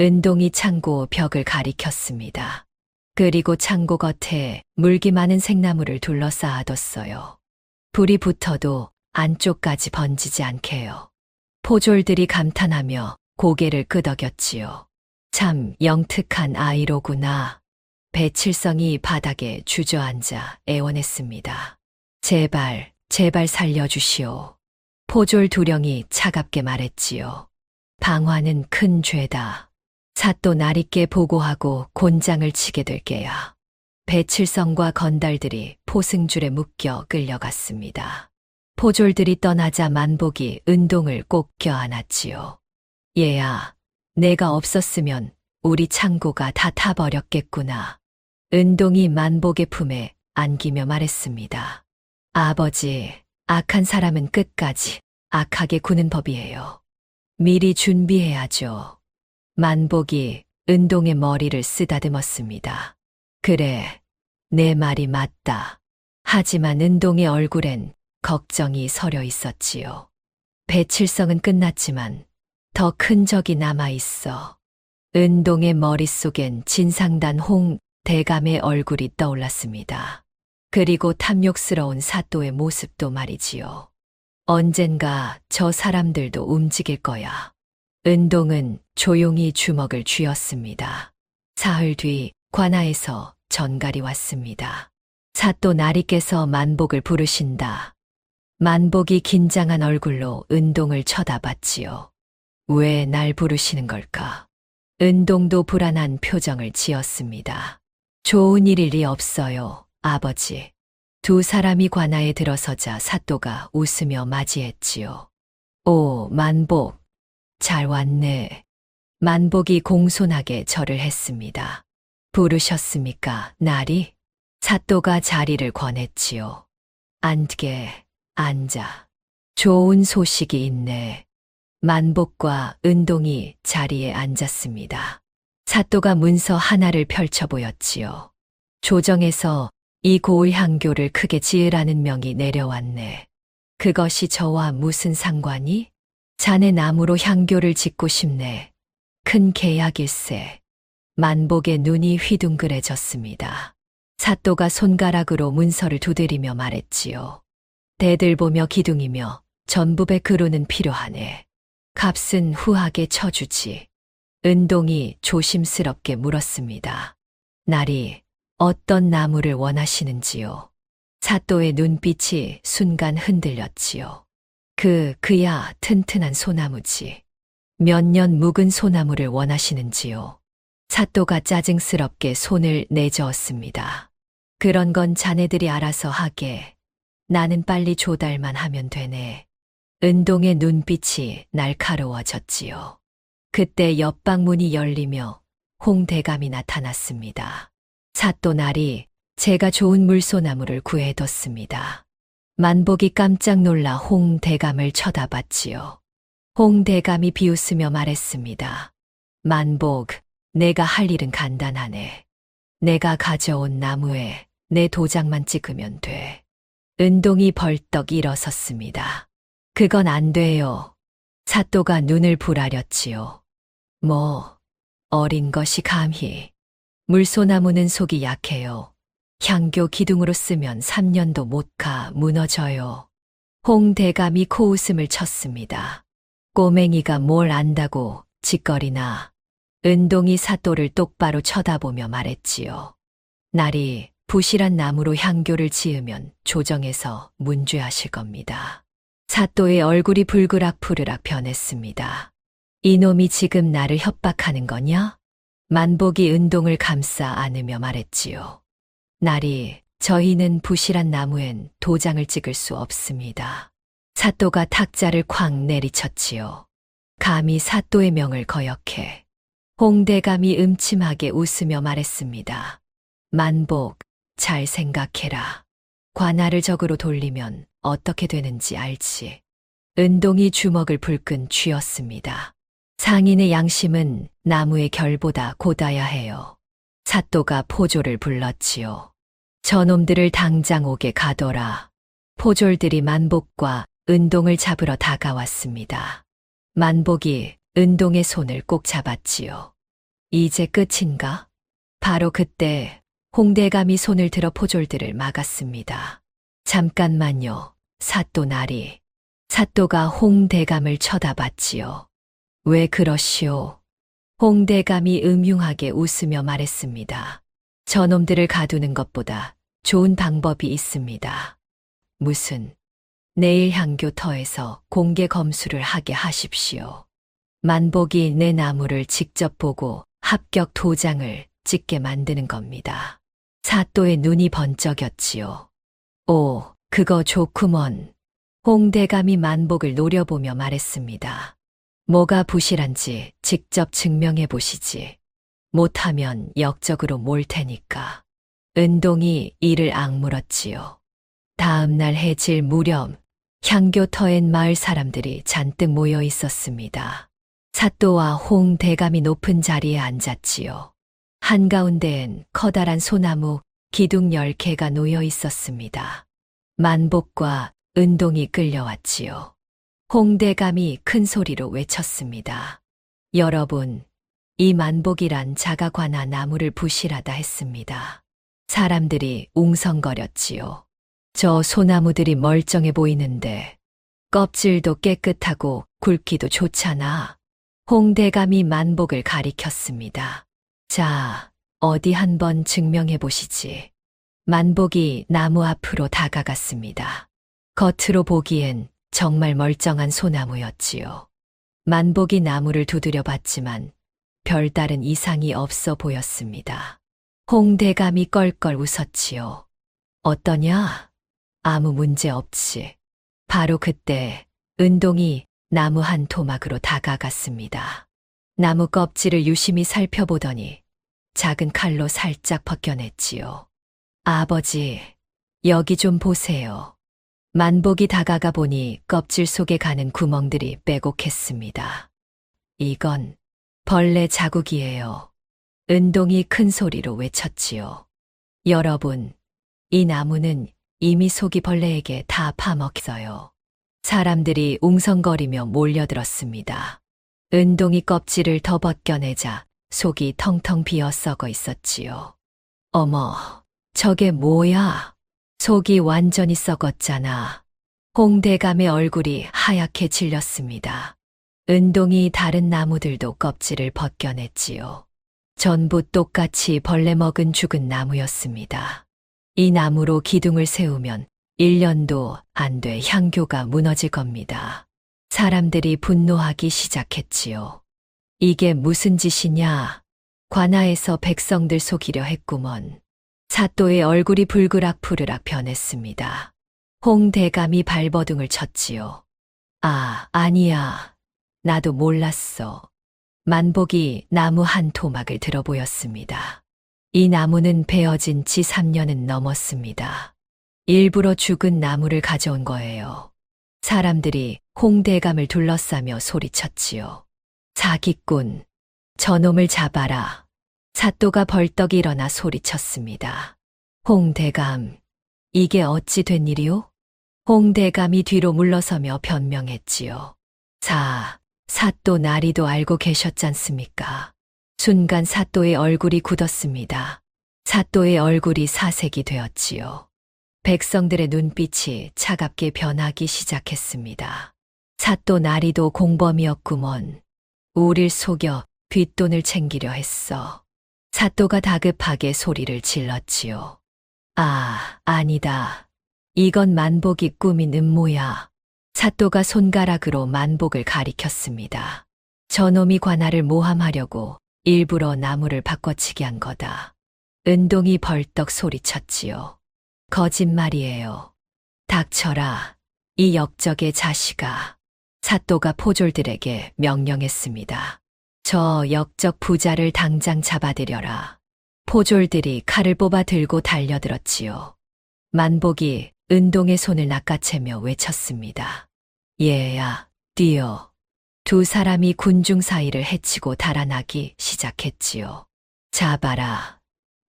은동이 창고 벽을 가리켰습니다. 그리고 창고 겉에 물기 많은 생나무를 둘러싸아뒀어요. 불이 붙어도 안쪽까지 번지지 않게요. 포졸들이 감탄하며 고개를 끄덕였지요. 참 영특한 아이로구나. 배칠성이 바닥에 주저앉아 애원했습니다. 제발, 제발 살려주시오. 포졸 두령이 차갑게 말했지요. 방화는 큰 죄다. 사또 날있게 보고하고 곤장을 치게 될 게야. 배칠성과 건달들이 포승줄에 묶여 끌려갔습니다. 포졸들이 떠나자 만복이 은동을 꼭 껴안았지요. 얘야, 내가 없었으면 우리 창고가 다 타버렸겠구나. 은동이 만복의 품에 안기며 말했습니다. 아버지, 악한 사람은 끝까지 악하게 구는 법이에요. 미리 준비해야죠. 만복이 은동의 머리를 쓰다듬었습니다. 그래, 내 말이 맞다. 하지만 은동의 얼굴엔 걱정이 서려 있었지요. 배칠성은 끝났지만 더 큰 적이 남아있어. 은동의 머릿속엔 진상단 홍 대감의 얼굴이 떠올랐습니다. 그리고 탐욕스러운 사또의 모습도 말이지요. 언젠가 저 사람들도 움직일 거야. 은동은 조용히 주먹을 쥐었습니다. 사흘 뒤 관아에서 전갈이 왔습니다. 사또 나리께서 만복을 부르신다. 만복이 긴장한 얼굴로 은동을 쳐다봤지요. 왜 날 부르시는 걸까? 은동도 불안한 표정을 지었습니다. 좋은 일일 리 없어요, 아버지. 두 사람이 관아에 들어서자 사또가 웃으며 맞이했지요. 오, 만복. 잘 왔네. 만복이 공손하게 절을 했습니다. 부르셨습니까, 나리? 사또가 자리를 권했지요. 앉게, 앉아. 좋은 소식이 있네. 만복과 은동이 자리에 앉았습니다. 사또가 문서 하나를 펼쳐 보였지요. 조정에서 이 고을향교를 크게 지으라는 명이 내려왔네. 그것이 저와 무슨 상관이? 자네 나무로 향교를 짓고 싶네. 큰 계약일세. 만복의 눈이 휘둥그레졌습니다. 사또가 손가락으로 문서를 두드리며 말했지요. 대들보며 기둥이며 전부배 그루는 필요하네. 값은 후하게 쳐주지. 은동이 조심스럽게 물었습니다. 나리, 어떤 나무를 원하시는지요? 사또의 눈빛이 순간 흔들렸지요. 그야 튼튼한 소나무지. 몇 년 묵은 소나무를 원하시는지요? 사또가 짜증스럽게 손을 내저었습니다. 그런 건 자네들이 알아서 하게. 나는 빨리 조달만 하면 되네. 은동의 눈빛이 날카로워졌지요. 그때 옆방문이 열리며 홍 대감이 나타났습니다. 사또 나리, 제가 좋은 물소나무를 구해뒀습니다. 만복이 깜짝 놀라 홍 대감을 쳐다봤지요. 홍 대감이 비웃으며 말했습니다. 만복, 내가 할 일은 간단하네. 내가 가져온 나무에 내 도장만 찍으면 돼. 은동이 벌떡 일어섰습니다. 그건 안 돼요. 사또가 눈을 부라렸지요. 뭐, 어린 것이 감히. 물소나무는 속이 약해요. 향교 기둥으로 쓰면 3년도 못 가 무너져요. 홍 대감이 코웃음을 쳤습니다. 꼬맹이가 뭘 안다고 짓거리나. 은동이 사또를 똑바로 쳐다보며 말했지요. 날이 부실한 나무로 향교를 지으면 조정에서 문죄하실 겁니다. 사또의 얼굴이 불그락푸르락 변했습니다. 이놈이 지금 나를 협박하는 거냐? 만복이 은동을 감싸 안으며 말했지요. 나리, 저희는 부실한 나무엔 도장을 찍을 수 없습니다. 사또가 탁자를 쾅 내리쳤지요. 감히 사또의 명을 거역해. 홍대감이 음침하게 웃으며 말했습니다. 만복, 잘 생각해라. 관아를 적으로 돌리면 어떻게 되는지 알지. 은동이 주먹을 불끈 쥐었습니다. 상인의 양심은 나무의 결보다 고다야 해요. 사또가 포졸을 불렀지요. 저놈들을 당장 오게 가둬라. 포졸들이 만복과 은동을 잡으러 다가왔습니다. 만복이 은동의 손을 꼭 잡았지요. 이제 끝인가? 바로 그때 홍대감이 손을 들어 포졸들을 막았습니다. 잠깐만요, 사또나리. 사또가 홍대감을 쳐다봤지요. 왜 그러시오? 홍대감이 음흉하게 웃으며 말했습니다. 저놈들을 가두는 것보다 좋은 방법이 있습니다. 무슨? 내일 향교터에서 공개 검수를 하게 하십시오. 만복이 내 나무를 직접 보고 합격 도장을 찍게 만드는 겁니다. 사또의 눈이 번쩍였지요. 오, 그거 좋구먼. 홍대감이 만복을 노려보며 말했습니다. 뭐가 부실한지 직접 증명해 보시지. 못하면 역적으로 몰 테니까. 은동이 이를 악물었지요. 다음 날 해질 무렵 향교터엔 마을 사람들이 잔뜩 모여 있었습니다. 사또와 홍대감이 높은 자리에 앉았지요. 한가운데엔 커다란 소나무 기둥 10개가 놓여 있었습니다. 만복과 은동이 끌려왔지요. 홍대감이 큰 소리로 외쳤습니다. 여러분, 이 만복이란 자가관아 나무를 부실하다 했습니다. 사람들이 웅성거렸지요. 저 소나무들이 멀쩡해 보이는데 껍질도 깨끗하고 굵기도 좋잖아. 홍대감이 만복을 가리켰습니다. 자, 어디 한번 증명해 보시지. 만복이 나무 앞으로 다가갔습니다. 겉으로 보기엔 정말 멀쩡한 소나무였지요. 만복이 나무를 두드려 봤지만 별다른 이상이 없어 보였습니다. 홍대감이 껄껄 웃었지요. 어떠냐? 아무 문제 없지. 바로 그때 은동이 나무 한 토막으로 다가갔습니다. 나무 껍질을 유심히 살펴보더니 작은 칼로 살짝 벗겨냈지요. 아버지, 여기 좀 보세요. 만복이 다가가 보니 껍질 속에 가는 구멍들이 빼곡했습니다. 이건 벌레 자국이에요. 은동이 큰 소리로 외쳤지요. 여러분, 이 나무는 이미 속이 벌레에게 다 파먹혀요. 사람들이 웅성거리며 몰려들었습니다. 은동이 껍질을 더 벗겨내자 속이 텅텅 비어 썩어 있었지요. 어머, 저게 뭐야? 속이 완전히 썩었잖아. 홍대감의 얼굴이 하얗게 질렸습니다. 은동이 다른 나무들도 껍질을 벗겨냈지요. 전부 똑같이 벌레 먹은 죽은 나무였습니다. 이 나무로 기둥을 세우면 1년도 안 돼 향교가 무너질 겁니다. 사람들이 분노하기 시작했지요. 이게 무슨 짓이냐? 관아에서 백성들 속이려 했구먼. 사또의 얼굴이 불그락푸르락 변했습니다. 홍대감이 발버둥을 쳤지요. 아, 아니야. 나도 몰랐어. 만복이 나무 한 토막을 들어 보였습니다. 이 나무는 베어진 지 3년은 넘었습니다. 일부러 죽은 나무를 가져온 거예요. 사람들이 홍대감을 둘러싸며 소리쳤지요. 사기꾼, 저놈을 잡아라. 사또가 벌떡 일어나 소리쳤습니다. 홍대감, 이게 어찌 된 일이오? 홍대감이 뒤로 물러서며 변명했지요. 사또 나리도 알고 계셨잖습니까? 순간 사또의 얼굴이 굳었습니다. 사또의 얼굴이 사색이 되었지요. 백성들의 눈빛이 차갑게 변하기 시작했습니다. 사또 나리도 공범이었구먼. 우릴 속여 뒷돈을 챙기려 했어. 사또가 다급하게 소리를 질렀지요. 아, 아니다. 이건 만복이 꾸민 음모야. 사또가 손가락으로 만복을 가리켰습니다. 저놈이 관아를 모함하려고 일부러 나무를 바꿔치기 한 거다. 은동이 벌떡 소리쳤지요. 거짓말이에요. 닥쳐라. 이 역적의 자식아. 사또가 포졸들에게 명령했습니다. 저 역적 부자를 당장 잡아들여라. 포졸들이 칼을 뽑아 들고 달려들었지요. 만복이 은동의 손을 낚아채며 외쳤습니다. 얘야, 뛰어. 두 사람이 군중 사이를 헤치고 달아나기 시작했지요. 잡아라.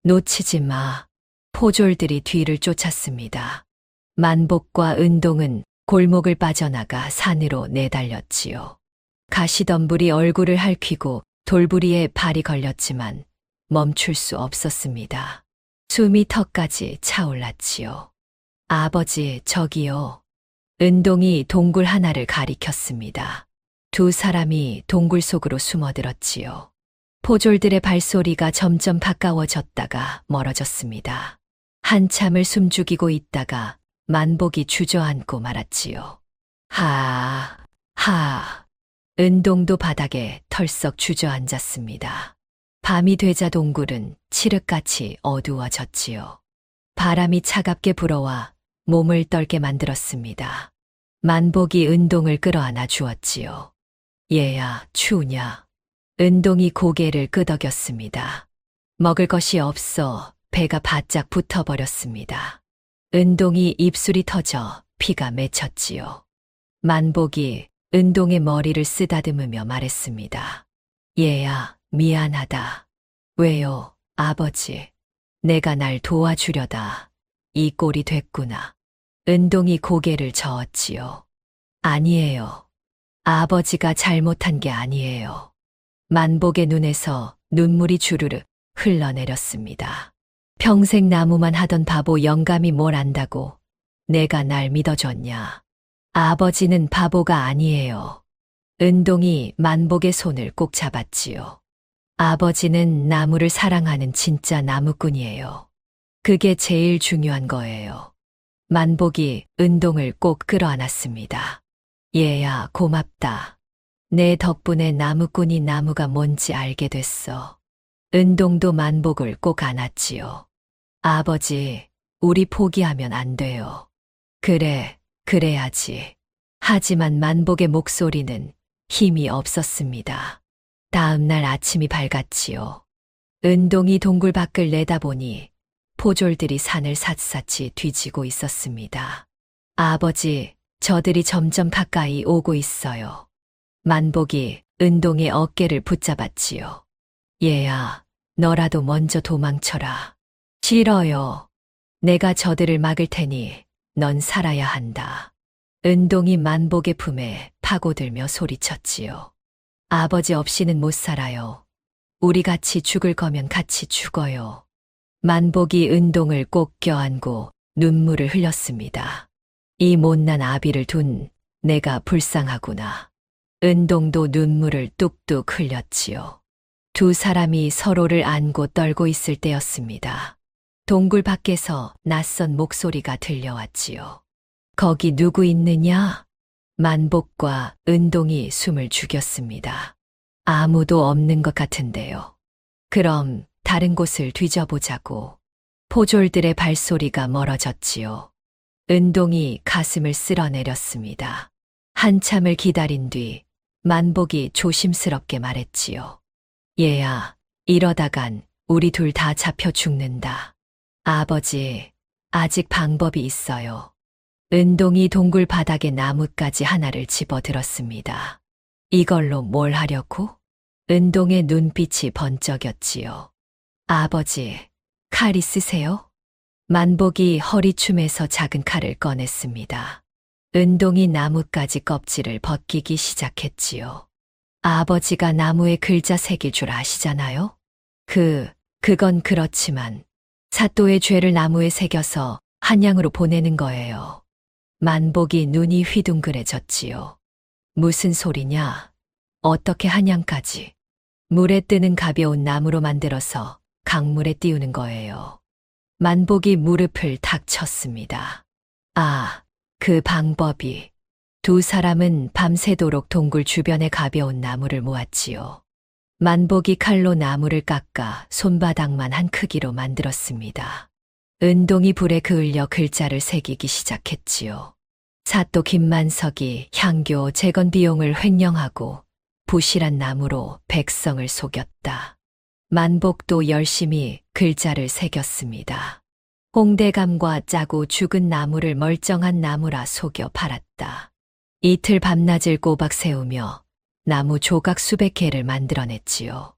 놓치지 마. 포졸들이 뒤를 쫓았습니다. 만복과 은동은 골목을 빠져나가 산으로 내달렸지요. 가시덤불이 얼굴을 핥히고 돌부리에 발이 걸렸지만 멈출 수 없었습니다. 숨이 턱까지 차올랐지요. 아버지, 저기요. 은동이 동굴 하나를 가리켰습니다. 두 사람이 동굴 속으로 숨어들었지요. 포졸들의 발소리가 점점 가까워졌다가 멀어졌습니다. 한참을 숨죽이고 있다가 만복이 주저앉고 말았지요. 하. 은동도 바닥에 털썩 주저앉았습니다. 밤이 되자 동굴은 칠흑같이 어두워졌지요. 바람이 차갑게 불어와 몸을 떨게 만들었습니다. 만복이 은동을 끌어안아 주었지요. 얘야, 추우냐? 은동이 고개를 끄덕였습니다. 먹을 것이 없어 배가 바짝 붙어버렸습니다. 은동이 입술이 터져 피가 맺혔지요. 만복이 은동의 머리를 쓰다듬으며 말했습니다. 얘야, 미안하다. 왜요, 아버지? 내가 날 도와주려다 이 꼴이 됐구나. 은동이 고개를 저었지요. 아니에요. 아버지가 잘못한 게 아니에요. 만복의 눈에서 눈물이 주르르 흘러내렸습니다. 평생 나무만 하던 바보 영감이 뭘 안다고 내가 날 믿어줬냐. 아버지는 바보가 아니에요. 은동이 만복의 손을 꼭 잡았지요. 아버지는 나무를 사랑하는 진짜 나무꾼이에요. 그게 제일 중요한 거예요. 만복이 은동을 꼭 끌어안았습니다. 얘야, 고맙다. 내 덕분에 나무꾼이 나무가 뭔지 알게 됐어. 은동도 만복을 꼭 안았지요. 아버지, 우리 포기하면 안 돼요. 그래, 그래야지. 하지만 만복의 목소리는 힘이 없었습니다. 다음 날 아침이 밝았지요. 은동이 동굴 밖을 내다보니 포졸들이 산을 샅샅이 뒤지고 있었습니다. 아버지, 저들이 점점 가까이 오고 있어요. 만복이 은동의 어깨를 붙잡았지요. 얘야, 너라도 먼저 도망쳐라. 싫어요. 내가 저들을 막을 테니 넌 살아야 한다. 은동이 만복의 품에 파고들며 소리쳤지요. 아버지 없이는 못 살아요. 우리 같이 죽을 거면 같이 죽어요. 만복이 은동을 꼭 껴안고 눈물을 흘렸습니다. 이 못난 아비를 둔 내가 불쌍하구나. 은동도 눈물을 뚝뚝 흘렸지요. 두 사람이 서로를 안고 떨고 있을 때였습니다. 동굴 밖에서 낯선 목소리가 들려왔지요. 거기 누구 있느냐? 만복과 은동이 숨을 죽였습니다. 아무도 없는 것 같은데요. 그럼 다른 곳을 뒤져보자고. 포졸들의 발소리가 멀어졌지요. 은동이 가슴을 쓸어내렸습니다. 한참을 기다린 뒤 만복이 조심스럽게 말했지요. 얘야, 이러다간 우리 둘 다 잡혀 죽는다. 아버지, 아직 방법이 있어요. 은동이 동굴 바닥에 나뭇가지 하나를 집어들었습니다. 이걸로 뭘 하려고? 은동의 눈빛이 번쩍였지요. 아버지, 칼 있으세요? 만복이 허리춤에서 작은 칼을 꺼냈습니다. 은동이 나뭇가지 껍질을 벗기기 시작했지요. 아버지가 나무에 글자 새길 줄 아시잖아요? 그건 그렇지만 사또의 죄를 나무에 새겨서 한양으로 보내는 거예요. 만복이 눈이 휘둥그레졌지요. 무슨 소리냐? 어떻게 한양까지? 물에 뜨는 가벼운 나무로 만들어서 강물에 띄우는 거예요. 만복이 무릎을 탁 쳤습니다. 아, 그 방법이. 두 사람은 밤새도록 동굴 주변의 가벼운 나무를 모았지요. 만복이 칼로 나무를 깎아 손바닥만 한 크기로 만들었습니다. 은동이 불에 그을려 글자를 새기기 시작했지요. 사또 김만석이 향교 재건 비용을 횡령하고 부실한 나무로 백성을 속였다. 만복도 열심히 글자를 새겼습니다. 홍대감과 짜고 죽은 나무를 멀쩡한 나무라 속여 팔았다. 이틀 밤낮을 꼬박 세우며 나무 조각 수백 개를 만들어냈지요.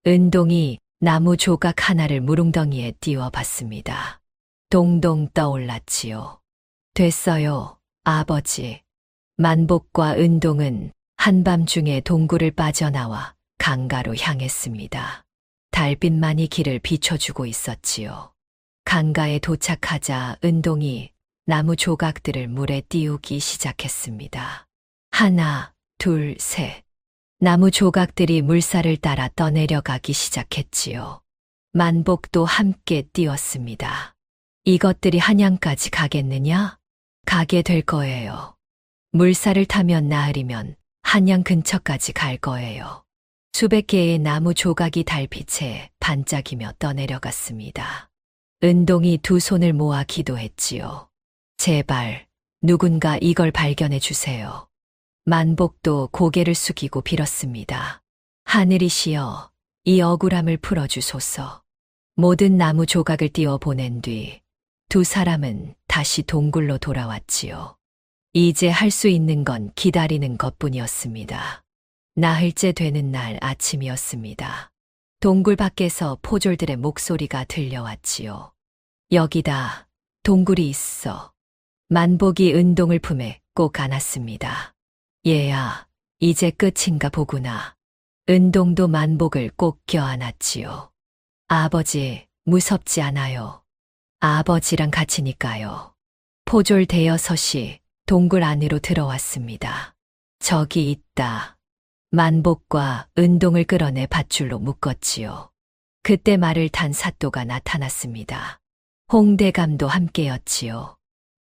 은동이 나무 조각 하나를 무릉덩이에 띄워봤습니다. 동동 떠올랐지요. 됐어요, 아버지. 만복과 은동은 한밤중에 동굴을 빠져나와 강가로 향했습니다. 달빛만이 길을 비춰주고 있었지요. 강가에 도착하자 은동이 나무 조각들을 물에 띄우기 시작했습니다. 하나, 둘, 셋. 나무 조각들이 물살을 따라 떠내려가기 시작했지요. 만복도 함께 띄웠습니다. 이것들이 한양까지 가겠느냐? 가게 될 거예요. 물살을 타면 나으리면 한양 근처까지 갈 거예요. 수백 개의 나무 조각이 달빛에 반짝이며 떠내려갔습니다. 은동이 두 손을 모아 기도했지요. 제발 누군가 이걸 발견해 주세요. 만복도 고개를 숙이고 빌었습니다. 하늘이시여, 이 억울함을 풀어주소서. 모든 나무 조각을 띄워 보낸 뒤 두 사람은 다시 동굴로 돌아왔지요. 이제 할 수 있는 건 기다리는 것뿐이었습니다. 나흘째 되는 날 아침이었습니다. 동굴 밖에서 포졸들의 목소리가 들려왔지요. 여기다, 동굴이 있어. 만복이 은동을 품에 꼭 안았습니다. 얘야, 이제 끝인가 보구나. 은동도 만복을 꼭 껴안았지요. 아버지, 무섭지 않아요. 아버지랑 같이니까요. 포졸 대여섯이 동굴 안으로 들어왔습니다. 저기 있다. 만복과 은동을 끌어내 밧줄로 묶었지요. 그때 말을 탄 사또가 나타났습니다. 홍대감도 함께였지요.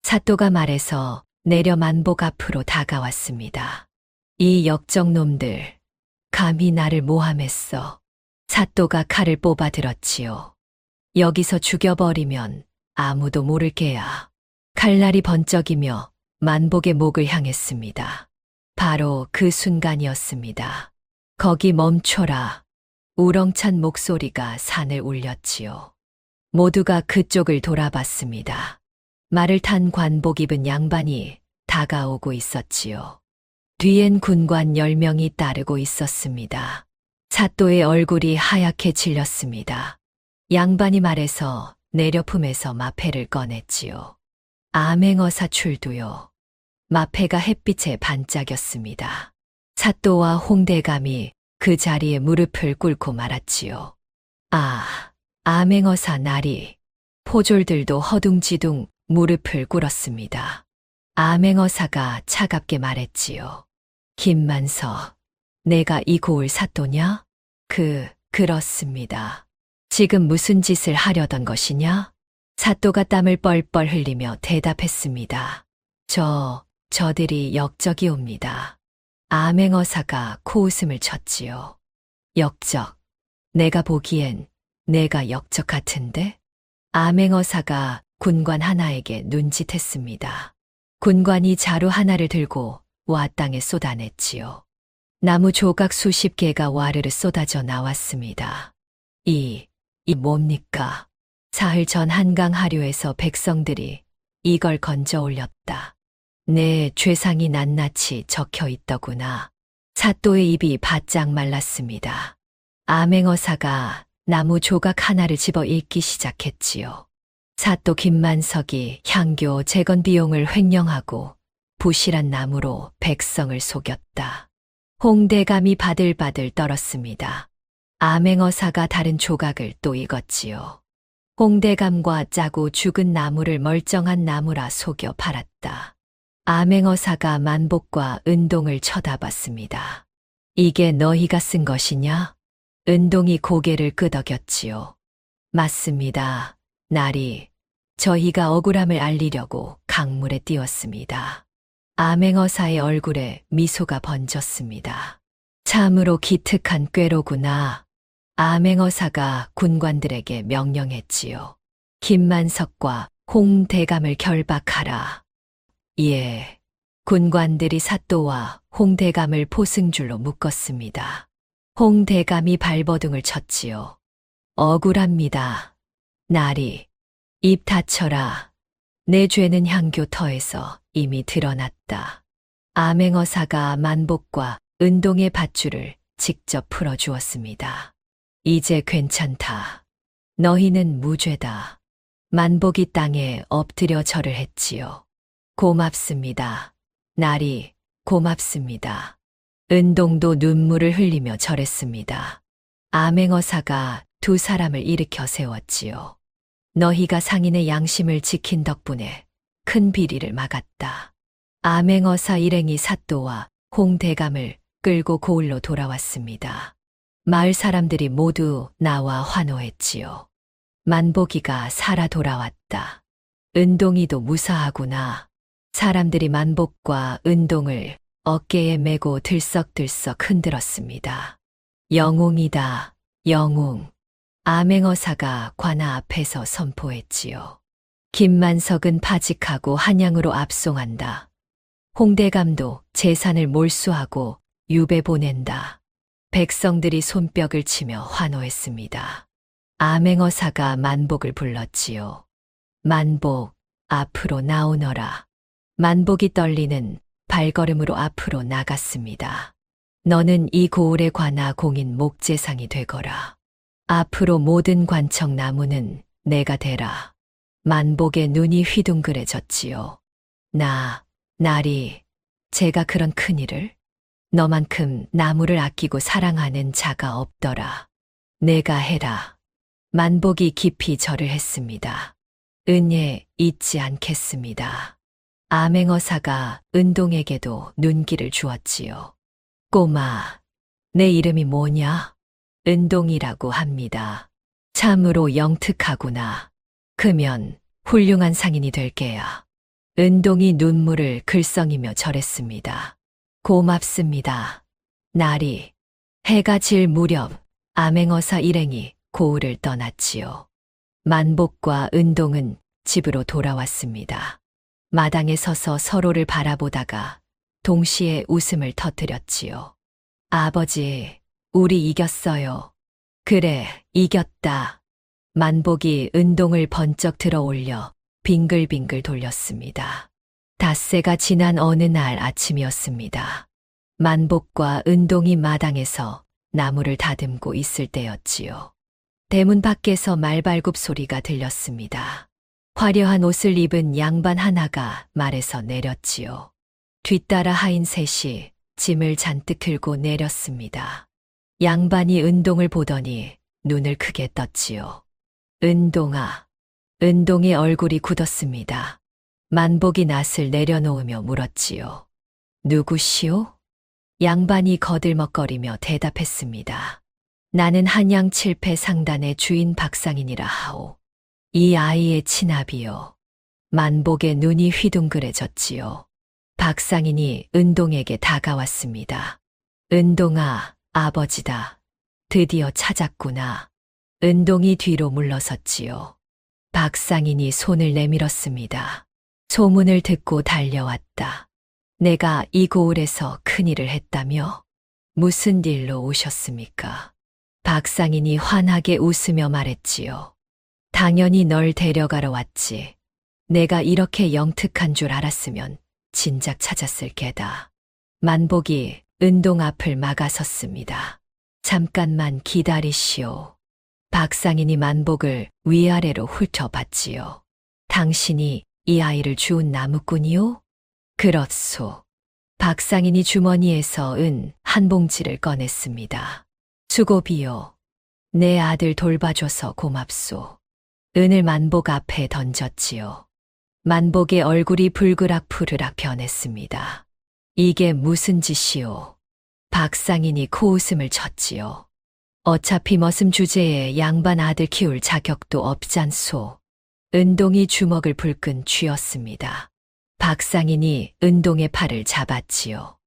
사또가 말해서 내려 만복 앞으로 다가왔습니다. 이 역적놈들, 감히 나를 모함했어. 사또가 칼을 뽑아 들었지요. 여기서 죽여버리면 아무도 모를 게야. 칼날이 번쩍이며 만복의 목을 향했습니다. 바로 그 순간이었습니다. 거기 멈춰라. 우렁찬 목소리가 산을 울렸지요. 모두가 그쪽을 돌아봤습니다. 말을 탄 관복 입은 양반이 다가오고 있었지요. 뒤엔 군관 10명이 따르고 있었습니다. 사또의 얼굴이 하얗게 질렸습니다. 양반이 말해서 내려 품에서 마패를 꺼냈지요. 암행어사 출두요. 마패가 햇빛에 반짝였습니다. 사또와 홍대감이 그 자리에 무릎을 꿇고 말았지요. 아, 암행어사 나리. 포졸들도 허둥지둥 무릎을 꿇었습니다. 암행어사가 차갑게 말했지요. 김만서, 내가 이 고을 사또냐? 그렇습니다. 지금 무슨 짓을 하려던 것이냐? 사또가 땀을 뻘뻘 흘리며 대답했습니다. 저들이 역적이옵니다. 암행어사가 코웃음을 쳤지요. 역적. 내가 보기엔 내가 역적 같은데? 암행어사가 군관 하나에게 눈짓했습니다. 군관이 자루 하나를 들고 와 땅에 쏟아냈지요. 나무 조각 수십 개가 와르르 쏟아져 나왔습니다. 이 뭡니까? 사흘 전 한강 하류에서 백성들이 이걸 건져 올렸다. 내 죄상이 낱낱이 적혀 있더구나. 사또의 입이 바짝 말랐습니다. 암행어사가 나무 조각 하나를 집어 읽기 시작했지요. 사또 김만석이 향교 재건 비용을 횡령하고 부실한 나무로 백성을 속였다. 홍대감이 바들바들 떨었습니다. 암행어사가 다른 조각을 또 읽었지요. 홍대감과 짜고 죽은 나무를 멀쩡한 나무라 속여 팔았다. 암행어사가 만복과 은동을 쳐다봤습니다. 이게 너희가 쓴 것이냐? 은동이 고개를 끄덕였지요. 맞습니다. 나리, 저희가 억울함을 알리려고 강물에 띄웠습니다. 암행어사의 얼굴에 미소가 번졌습니다. 참으로 기특한 꾀로구나. 암행어사가 군관들에게 명령했지요. 김만석과 홍대감을 결박하라. 예, 군관들이 사또와 홍대감을 포승줄로 묶었습니다. 홍대감이 발버둥을 쳤지요. 억울합니다. 나리, 입 닫혀라. 내 죄는 향교터에서 이미 드러났다. 암행어사가 만복과 은동의 밧줄을 직접 풀어주었습니다. 이제 괜찮다. 너희는 무죄다. 만복이 땅에 엎드려 절을 했지요. 고맙습니다. 나리, 고맙습니다. 은동도 눈물을 흘리며 절했습니다. 암행어사가 두 사람을 일으켜 세웠지요. 너희가 상인의 양심을 지킨 덕분에 큰 비리를 막았다. 암행어사 일행이 사또와 홍대감을 끌고 고을로 돌아왔습니다. 마을 사람들이 모두 나와 환호했지요. 만복이가 살아 돌아왔다. 은동이도 무사하구나. 사람들이 만복과 은동을 어깨에 메고 들썩들썩 흔들었습니다. 영웅이다, 영웅. 암행어사가 관아 앞에서 선포했지요. 김만석은 파직하고 한양으로 압송한다. 홍대감도 재산을 몰수하고 유배 보낸다. 백성들이 손뼉을 치며 환호했습니다. 암행어사가 만복을 불렀지요. 만복, 앞으로 나오너라. 만복이 떨리는 발걸음으로 앞으로 나갔습니다. 너는 이 고을에 관하 공인 목재상이 되거라. 앞으로 모든 관청 나무는 내가 되라. 만복의 눈이 휘둥그레졌지요. 나리, 제가 그런 큰일을? 너만큼 나무를 아끼고 사랑하는 자가 없더라. 내가 해라. 만복이 깊이 절을 했습니다. 은예 잊지 않겠습니다. 암행어사가 은동에게도 눈길을 주었지요. 꼬마, 내 이름이 뭐냐? 은동이라고 합니다. 참으로 영특하구나. 크면 훌륭한 상인이 될 게야. 은동이 눈물을 글썽이며 절했습니다. 고맙습니다. 날이 해가 질 무렵 암행어사 일행이 고을을 떠났지요. 만복과 은동은 집으로 돌아왔습니다. 마당에 서서 서로를 바라보다가 동시에 웃음을 터뜨렸지요. 아버지, 우리 이겼어요. 그래, 이겼다. 만복이 은동을 번쩍 들어 올려 빙글빙글 돌렸습니다. 닷새가 지난 어느 날 아침이었습니다. 만복과 은동이 마당에서 나무를 다듬고 있을 때였지요. 대문 밖에서 말발굽 소리가 들렸습니다. 화려한 옷을 입은 양반 하나가 말에서 내렸지요. 뒤따라 하인 셋이 짐을 잔뜩 들고 내렸습니다. 양반이 은동을 보더니 눈을 크게 떴지요. 은동아. 은동의 얼굴이 굳었습니다. 만복이 낯을 내려놓으며 물었지요. 누구시오? 양반이 거들먹거리며 대답했습니다. 나는 한양 칠패 상단의 주인 박상인이라 하오. 이 아이의 친아비요. 만복의 눈이 휘둥그레졌지요. 박상인이 은동에게 다가왔습니다. 은동아, 아버지다. 드디어 찾았구나. 은동이 뒤로 물러섰지요. 박상인이 손을 내밀었습니다. 소문을 듣고 달려왔다. 내가 이 고을에서 큰일을 했다며? 무슨 일로 오셨습니까? 박상인이 환하게 웃으며 말했지요. 당연히 널 데려가러 왔지. 내가 이렇게 영특한 줄 알았으면 진작 찾았을 게다. 만복이 은동 앞을 막아섰습니다. 잠깐만 기다리시오. 박상인이 만복을 위아래로 훑어봤지요. 당신이 이 아이를 주운 나무꾼이요? 그렇소. 박상인이 주머니에서 은 한 봉지를 꺼냈습니다. 수고비요. 내 아들 돌봐줘서 고맙소. 은을 만복 앞에 던졌지요. 만복의 얼굴이 불그락 푸르락 변했습니다. 이게 무슨 짓이오? 박상인이 코웃음을 쳤지요. 어차피 머슴 주제에 양반 아들 키울 자격도 없잖소. 은동이 주먹을 불끈 쥐었습니다. 박상인이 은동의 팔을 잡았지요.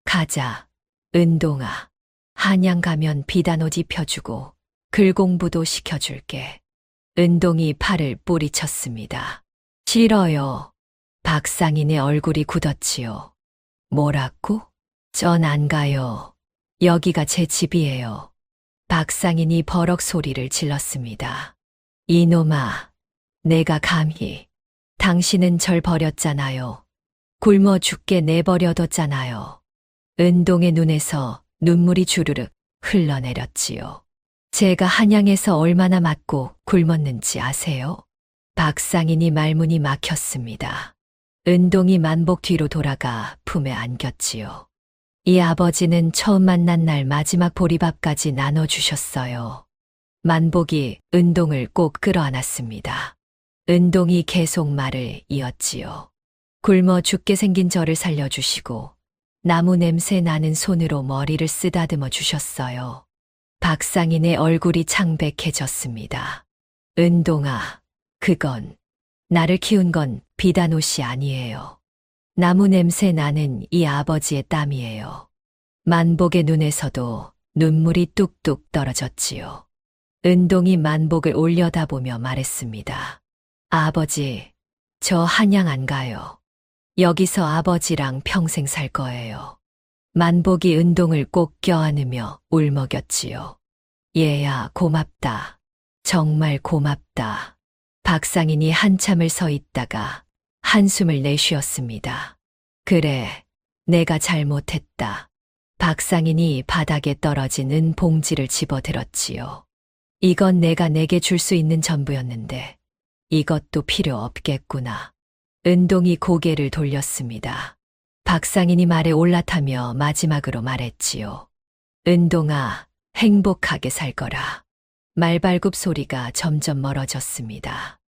가자, 은동아. 한양 가면 비단옷 입혀주고 글 공부도 시켜줄게. 은동이 팔을 뿌리쳤습니다. 싫어요. 박상인의 얼굴이 굳었지요. 뭐라고? 전 안 가요. 여기가 제 집이에요. 박상인이 버럭 소리를 질렀습니다. 이놈아, 내가 감히. 당신은 절 버렸잖아요. 굶어 죽게 내버려뒀잖아요. 은동의 눈에서 눈물이 주르륵 흘러내렸지요. 제가 한양에서 얼마나 맞고 굶었는지 아세요? 박상인이 말문이 막혔습니다. 은동이 만복 뒤로 돌아가 품에 안겼지요. 이 아버지는 처음 만난 날 마지막 보리밥까지 나눠주셨어요. 만복이 은동을 꼭 끌어안았습니다. 은동이 계속 말을 이었지요. 굶어 죽게 생긴 저를 살려주시고 나무 냄새 나는 손으로 머리를 쓰다듬어 주셨어요. 박상인의 얼굴이 창백해졌습니다. 은동아, 그건 나를 키운 건 비단 옷이 아니에요. 나무 냄새 나는 이 아버지의 땀이에요. 만복의 눈에서도 눈물이 뚝뚝 떨어졌지요. 은동이 만복을 올려다보며 말했습니다. 아버지, 저 한양 안 가요. 여기서 아버지랑 평생 살 거예요. 만복이 은동을 꼭 껴안으며 울먹였지요. 얘야, 고맙다. 정말 고맙다. 박상인이 한참을 서 있다가 한숨을 내쉬었습니다. 그래, 내가 잘못했다. 박상인이 바닥에 떨어진 은 봉지를 집어들었지요. 이건 내가 내게 줄 수 있는 전부였는데 이것도 필요 없겠구나. 은동이 고개를 돌렸습니다. 박상인이 말에 올라타며 마지막으로 말했지요. 은동아, 행복하게 살 거라. 말발굽 소리가 점점 멀어졌습니다.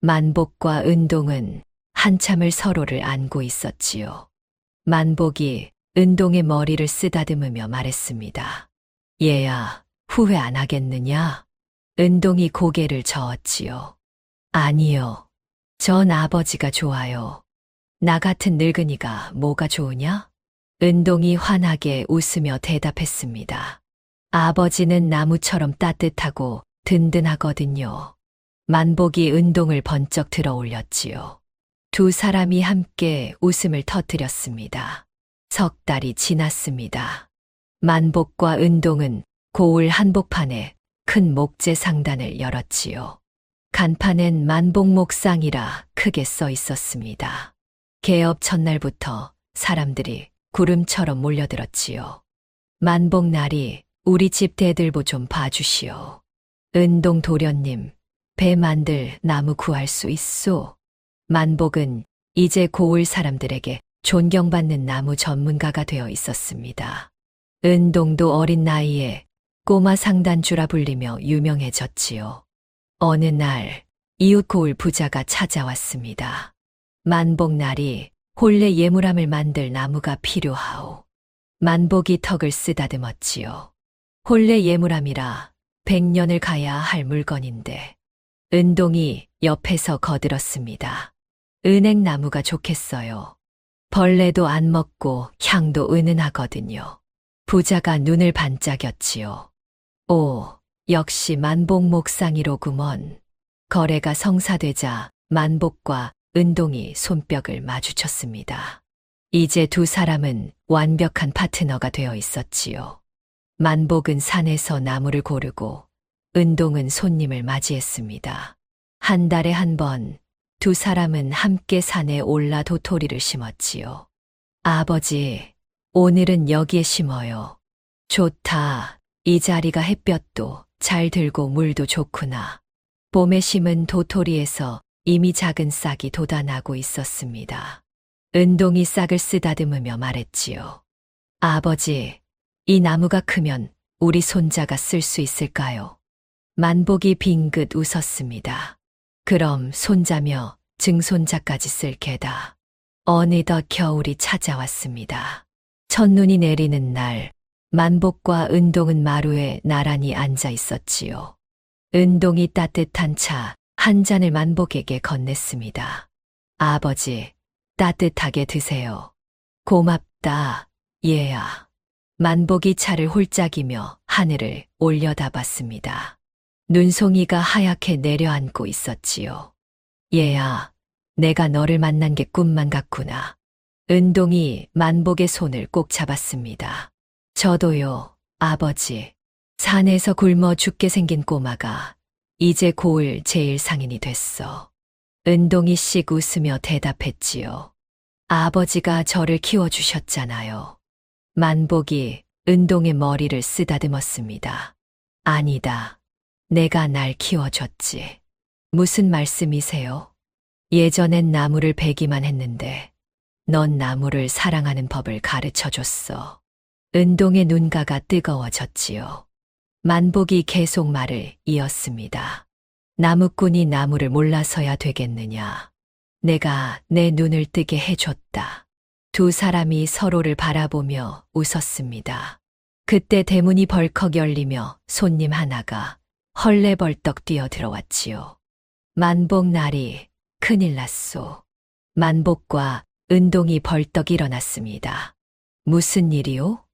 만복과 은동은 한참을 서로를 안고 있었지요. 만복이 은동의 머리를 쓰다듬으며 말했습니다. 얘야, 후회 안 하겠느냐? 은동이 고개를 저었지요. 아니요. 전 아버지가 좋아요. 나 같은 늙은이가 뭐가 좋으냐? 은동이 환하게 웃으며 대답했습니다. 아버지는 나무처럼 따뜻하고 든든하거든요. 만복이 은동을 번쩍 들어 올렸지요. 두 사람이 함께 웃음을 터뜨렸습니다. 석 달이 지났습니다. 만복과 은동은 고을 한복판에 큰 목재 상단을 열었지요. 간판엔 만복목상이라 크게 써 있었습니다. 개업 첫날부터 사람들이 구름처럼 몰려들었지요. 만복날이 우리 집 대들보 좀 봐주시오. 은동 도련님, 배 만들 나무 구할 수 있소? 만복은 이제 고을 사람들에게 존경받는 나무 전문가가 되어 있었습니다. 은동도 어린 나이에 꼬마 상단주라 불리며 유명해졌지요. 어느 날 이웃 고을 부자가 찾아왔습니다. 만복날이 혼례 예물함을 만들 나무가 필요하오. 만복이 턱을 쓰다듬었지요. 혼례 예물함이라 100년을 가야 할 물건인데 은동이 옆에서 거들었습니다. 은행나무가 좋겠어요. 벌레도 안 먹고 향도 은은하거든요. 부자가 눈을 반짝였지요. 오, 역시 만복목상이로구먼. 거래가 성사되자 만복과 은동이 손뼉을 마주쳤습니다. 이제 두 사람은 완벽한 파트너가 되어 있었지요. 만복은 산에서 나무를 고르고 은동은 손님을 맞이했습니다. 한 달에 한 번 두 사람은 함께 산에 올라 도토리를 심었지요. 아버지, 오늘은 여기에 심어요. 좋다. 이 자리가 햇볕도 잘 들고 물도 좋구나. 봄에 심은 도토리에서 이미 작은 싹이 돋아나고 있었습니다. 은동이 싹을 쓰다듬으며 말했지요. 아버지, 이 나무가 크면 우리 손자가 쓸 수 있을까요? 만복이 빙긋 웃었습니다. 그럼 손자며 증손자까지 쓸 게다. 어느덧 겨울이 찾아왔습니다. 첫눈이 내리는 날, 만복과 은동은 마루에 나란히 앉아 있었지요. 은동이 따뜻한 차 한 잔을 만복에게 건넸습니다. 아버지, 따뜻하게 드세요. 고맙다, 얘야. 만복이 차를 홀짝이며 하늘을 올려다봤습니다. 눈송이가 하얗게 내려앉고 있었지요. 얘야, 내가 너를 만난 게 꿈만 같구나. 은동이 만복의 손을 꼭 잡았습니다. 저도요, 아버지. 산에서 굶어 죽게 생긴 꼬마가 이제 고을 제일 상인이 됐어. 은동이 씩 웃으며 대답했지요. 아버지가 저를 키워주셨잖아요. 만복이 은동의 머리를 쓰다듬었습니다. 아니다. 내가 날 키워줬지. 무슨 말씀이세요? 예전엔 나무를 베기만 했는데 넌 나무를 사랑하는 법을 가르쳐줬어. 은동의 눈가가 뜨거워졌지요. 만복이 계속 말을 이었습니다. 나무꾼이 나무를 몰라서야 되겠느냐. 내가 내 눈을 뜨게 해줬다. 두 사람이 서로를 바라보며 웃었습니다. 그때 대문이 벌컥 열리며 손님 하나가 헐레벌떡 뛰어 들어왔지요. 만복날이 큰일 났소. 만복과 은동이 벌떡 일어났습니다. 무슨 일이요?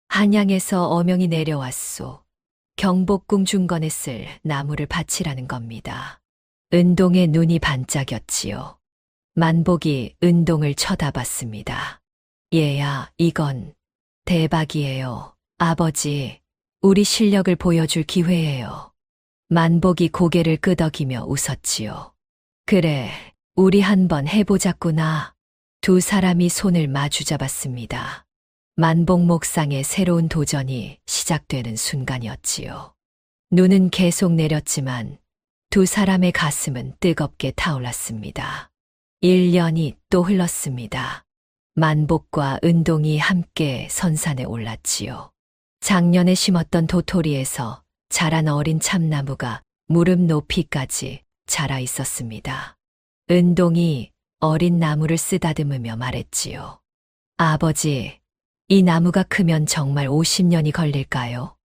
한양에서 어명이 내려왔소. 경복궁 중건에 쓸 나무를 바치라는 겁니다. 은동의 눈이 반짝였지요. 만복이 은동을 쳐다봤습니다. 얘야, 이건 대박이에요. 아버지, 우리 실력을 보여줄 기회예요. 만복이 고개를 끄덕이며 웃었지요. 그래, 우리 한번 해보자꾸나. 두 사람이 손을 마주잡았습니다. 만복 목상의 새로운 도전이 시작되는 순간이었지요. 눈은 계속 내렸지만 두 사람의 가슴은 뜨겁게 타올랐습니다. 1년이 또 흘렀습니다. 만복과 은동이 함께 선산에 올랐지요. 작년에 심었던 도토리에서 자란 어린 참나무가 무릎 높이까지 자라 있었습니다. 은동이 어린 나무를 쓰다듬으며 말했지요. 아버지, 이 나무가 크면 정말 50년이 걸릴까요?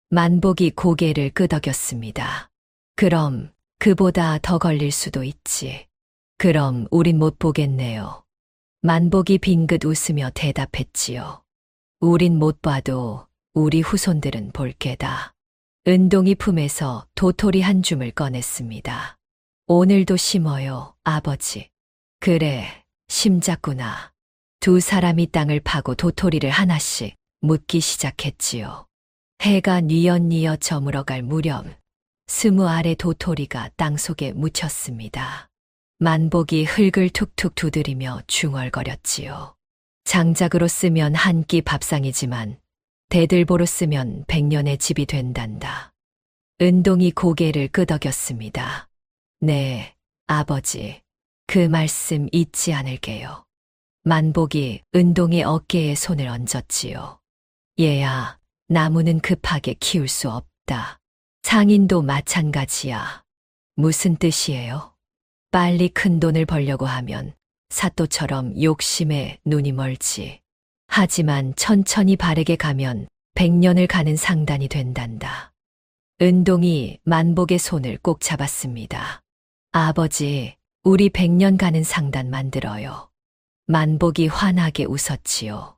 만복이 고개를 끄덕였습니다. 그럼 그보다 더 걸릴 수도 있지. 그럼 우린 못 보겠네요. 만복이 빙긋 웃으며 대답했지요. 우린 못 봐도 우리 후손들은 볼 게다. 은동이 품에서 도토리 한 줌을 꺼냈습니다. 오늘도 심어요, 아버지. 그래, 심자꾸나. 두 사람이 땅을 파고 도토리를 하나씩 묻기 시작했지요. 해가 뉘엿뉘엿 저물어갈 무렵 20알의 도토리가 땅속에 묻혔습니다. 만복이 흙을 툭툭 두드리며 중얼거렸지요. 장작으로 쓰면 한 끼 밥상이지만 대들보로 쓰면 100년의 집이 된단다. 은동이 고개를 끄덕였습니다. 네, 아버지. 그 말씀 잊지 않을게요. 만복이 은동의 어깨에 손을 얹었지요. 얘야, 나무는 급하게 키울 수 없다. 상인도 마찬가지야. 무슨 뜻이에요? 빨리 큰 돈을 벌려고 하면 사또처럼 욕심에 눈이 멀지. 하지만 천천히 바르게 가면 100년을 가는 상단이 된단다. 은동이 만복의 손을 꼭 잡았습니다. 아버지, 우리 100년 가는 상단 만들어요. 만복이 환하게 웃었지요.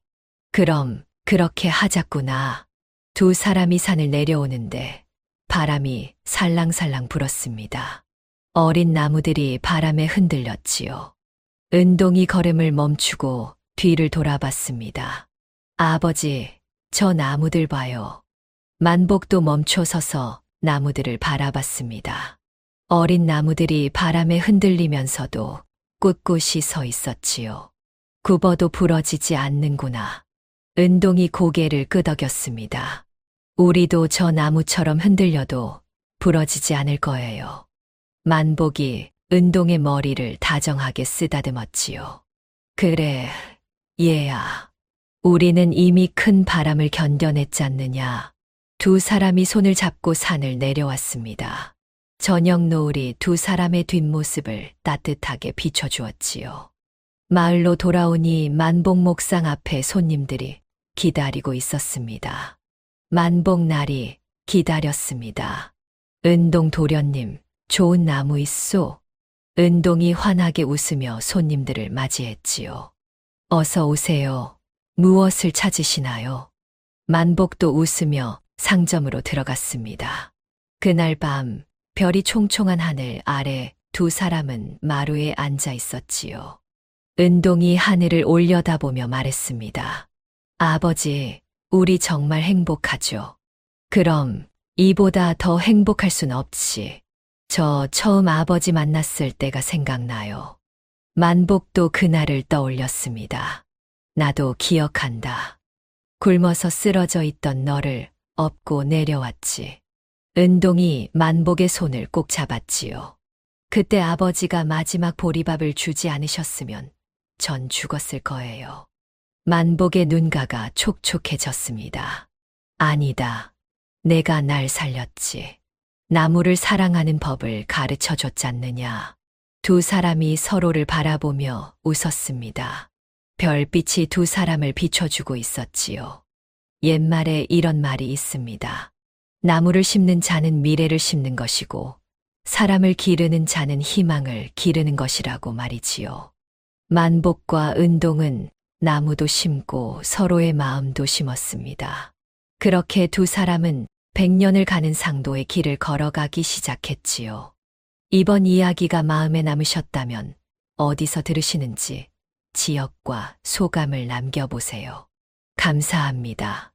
그럼 그렇게 하자꾸나. 두 사람이 산을 내려오는데 바람이 살랑살랑 불었습니다. 어린 나무들이 바람에 흔들렸지요. 은동이 걸음을 멈추고 뒤를 돌아봤습니다. 아버지, 저 나무들 봐요. 만복도 멈춰 서서 나무들을 바라봤습니다. 어린 나무들이 바람에 흔들리면서도 꿋꿋이 서 있었지요. 굽어도 부러지지 않는구나. 은동이 고개를 끄덕였습니다. 우리도 저 나무처럼 흔들려도 부러지지 않을 거예요. 만복이 은동의 머리를 다정하게 쓰다듬었지요. 그래, 얘야. 우리는 이미 큰 바람을 견뎌냈잖느냐. 두 사람이 손을 잡고 산을 내려왔습니다. 저녁 노을이 두 사람의 뒷모습을 따뜻하게 비춰주었지요. 마을로 돌아오니 만복 목상 앞에 손님들이 기다리고 있었습니다. 만복날이 기다렸습니다. 은동 도련님, 좋은 나무 있소? 은동이 환하게 웃으며 손님들을 맞이했지요. 어서 오세요. 무엇을 찾으시나요? 만복도 웃으며 상점으로 들어갔습니다. 그날 밤 별이 총총한 하늘 아래 두 사람은 마루에 앉아 있었지요. 은동이 하늘을 올려다보며 말했습니다. 아버지, 우리 정말 행복하죠. 그럼 이보다 더 행복할 순 없지. 저 처음 아버지 만났을 때가 생각나요. 만복도 그날을 떠올렸습니다. 나도 기억한다. 굶어서 쓰러져 있던 너를 업고 내려왔지. 은동이 만복의 손을 꼭 잡았지요. 그때 아버지가 마지막 보리밥을 주지 않으셨으면 전 죽었을 거예요. 만복의 눈가가 촉촉해졌습니다. 아니다. 내가 날 살렸지. 나무를 사랑하는 법을 가르쳐 줬잖느냐. 두 사람이 서로를 바라보며 웃었습니다. 별빛이 두 사람을 비춰주고 있었지요. 옛말에 이런 말이 있습니다. 나무를 심는 자는 미래를 심는 것이고, 사람을 기르는 자는 희망을 기르는 것이라고 말이지요. 만복과 은동은 나무도 심고 서로의 마음도 심었습니다. 그렇게 두 사람은 100년을 가는 상도의 길을 걸어가기 시작했지요. 이번 이야기가 마음에 남으셨다면 어디서 들으시는지 지역과 소감을 남겨보세요. 감사합니다.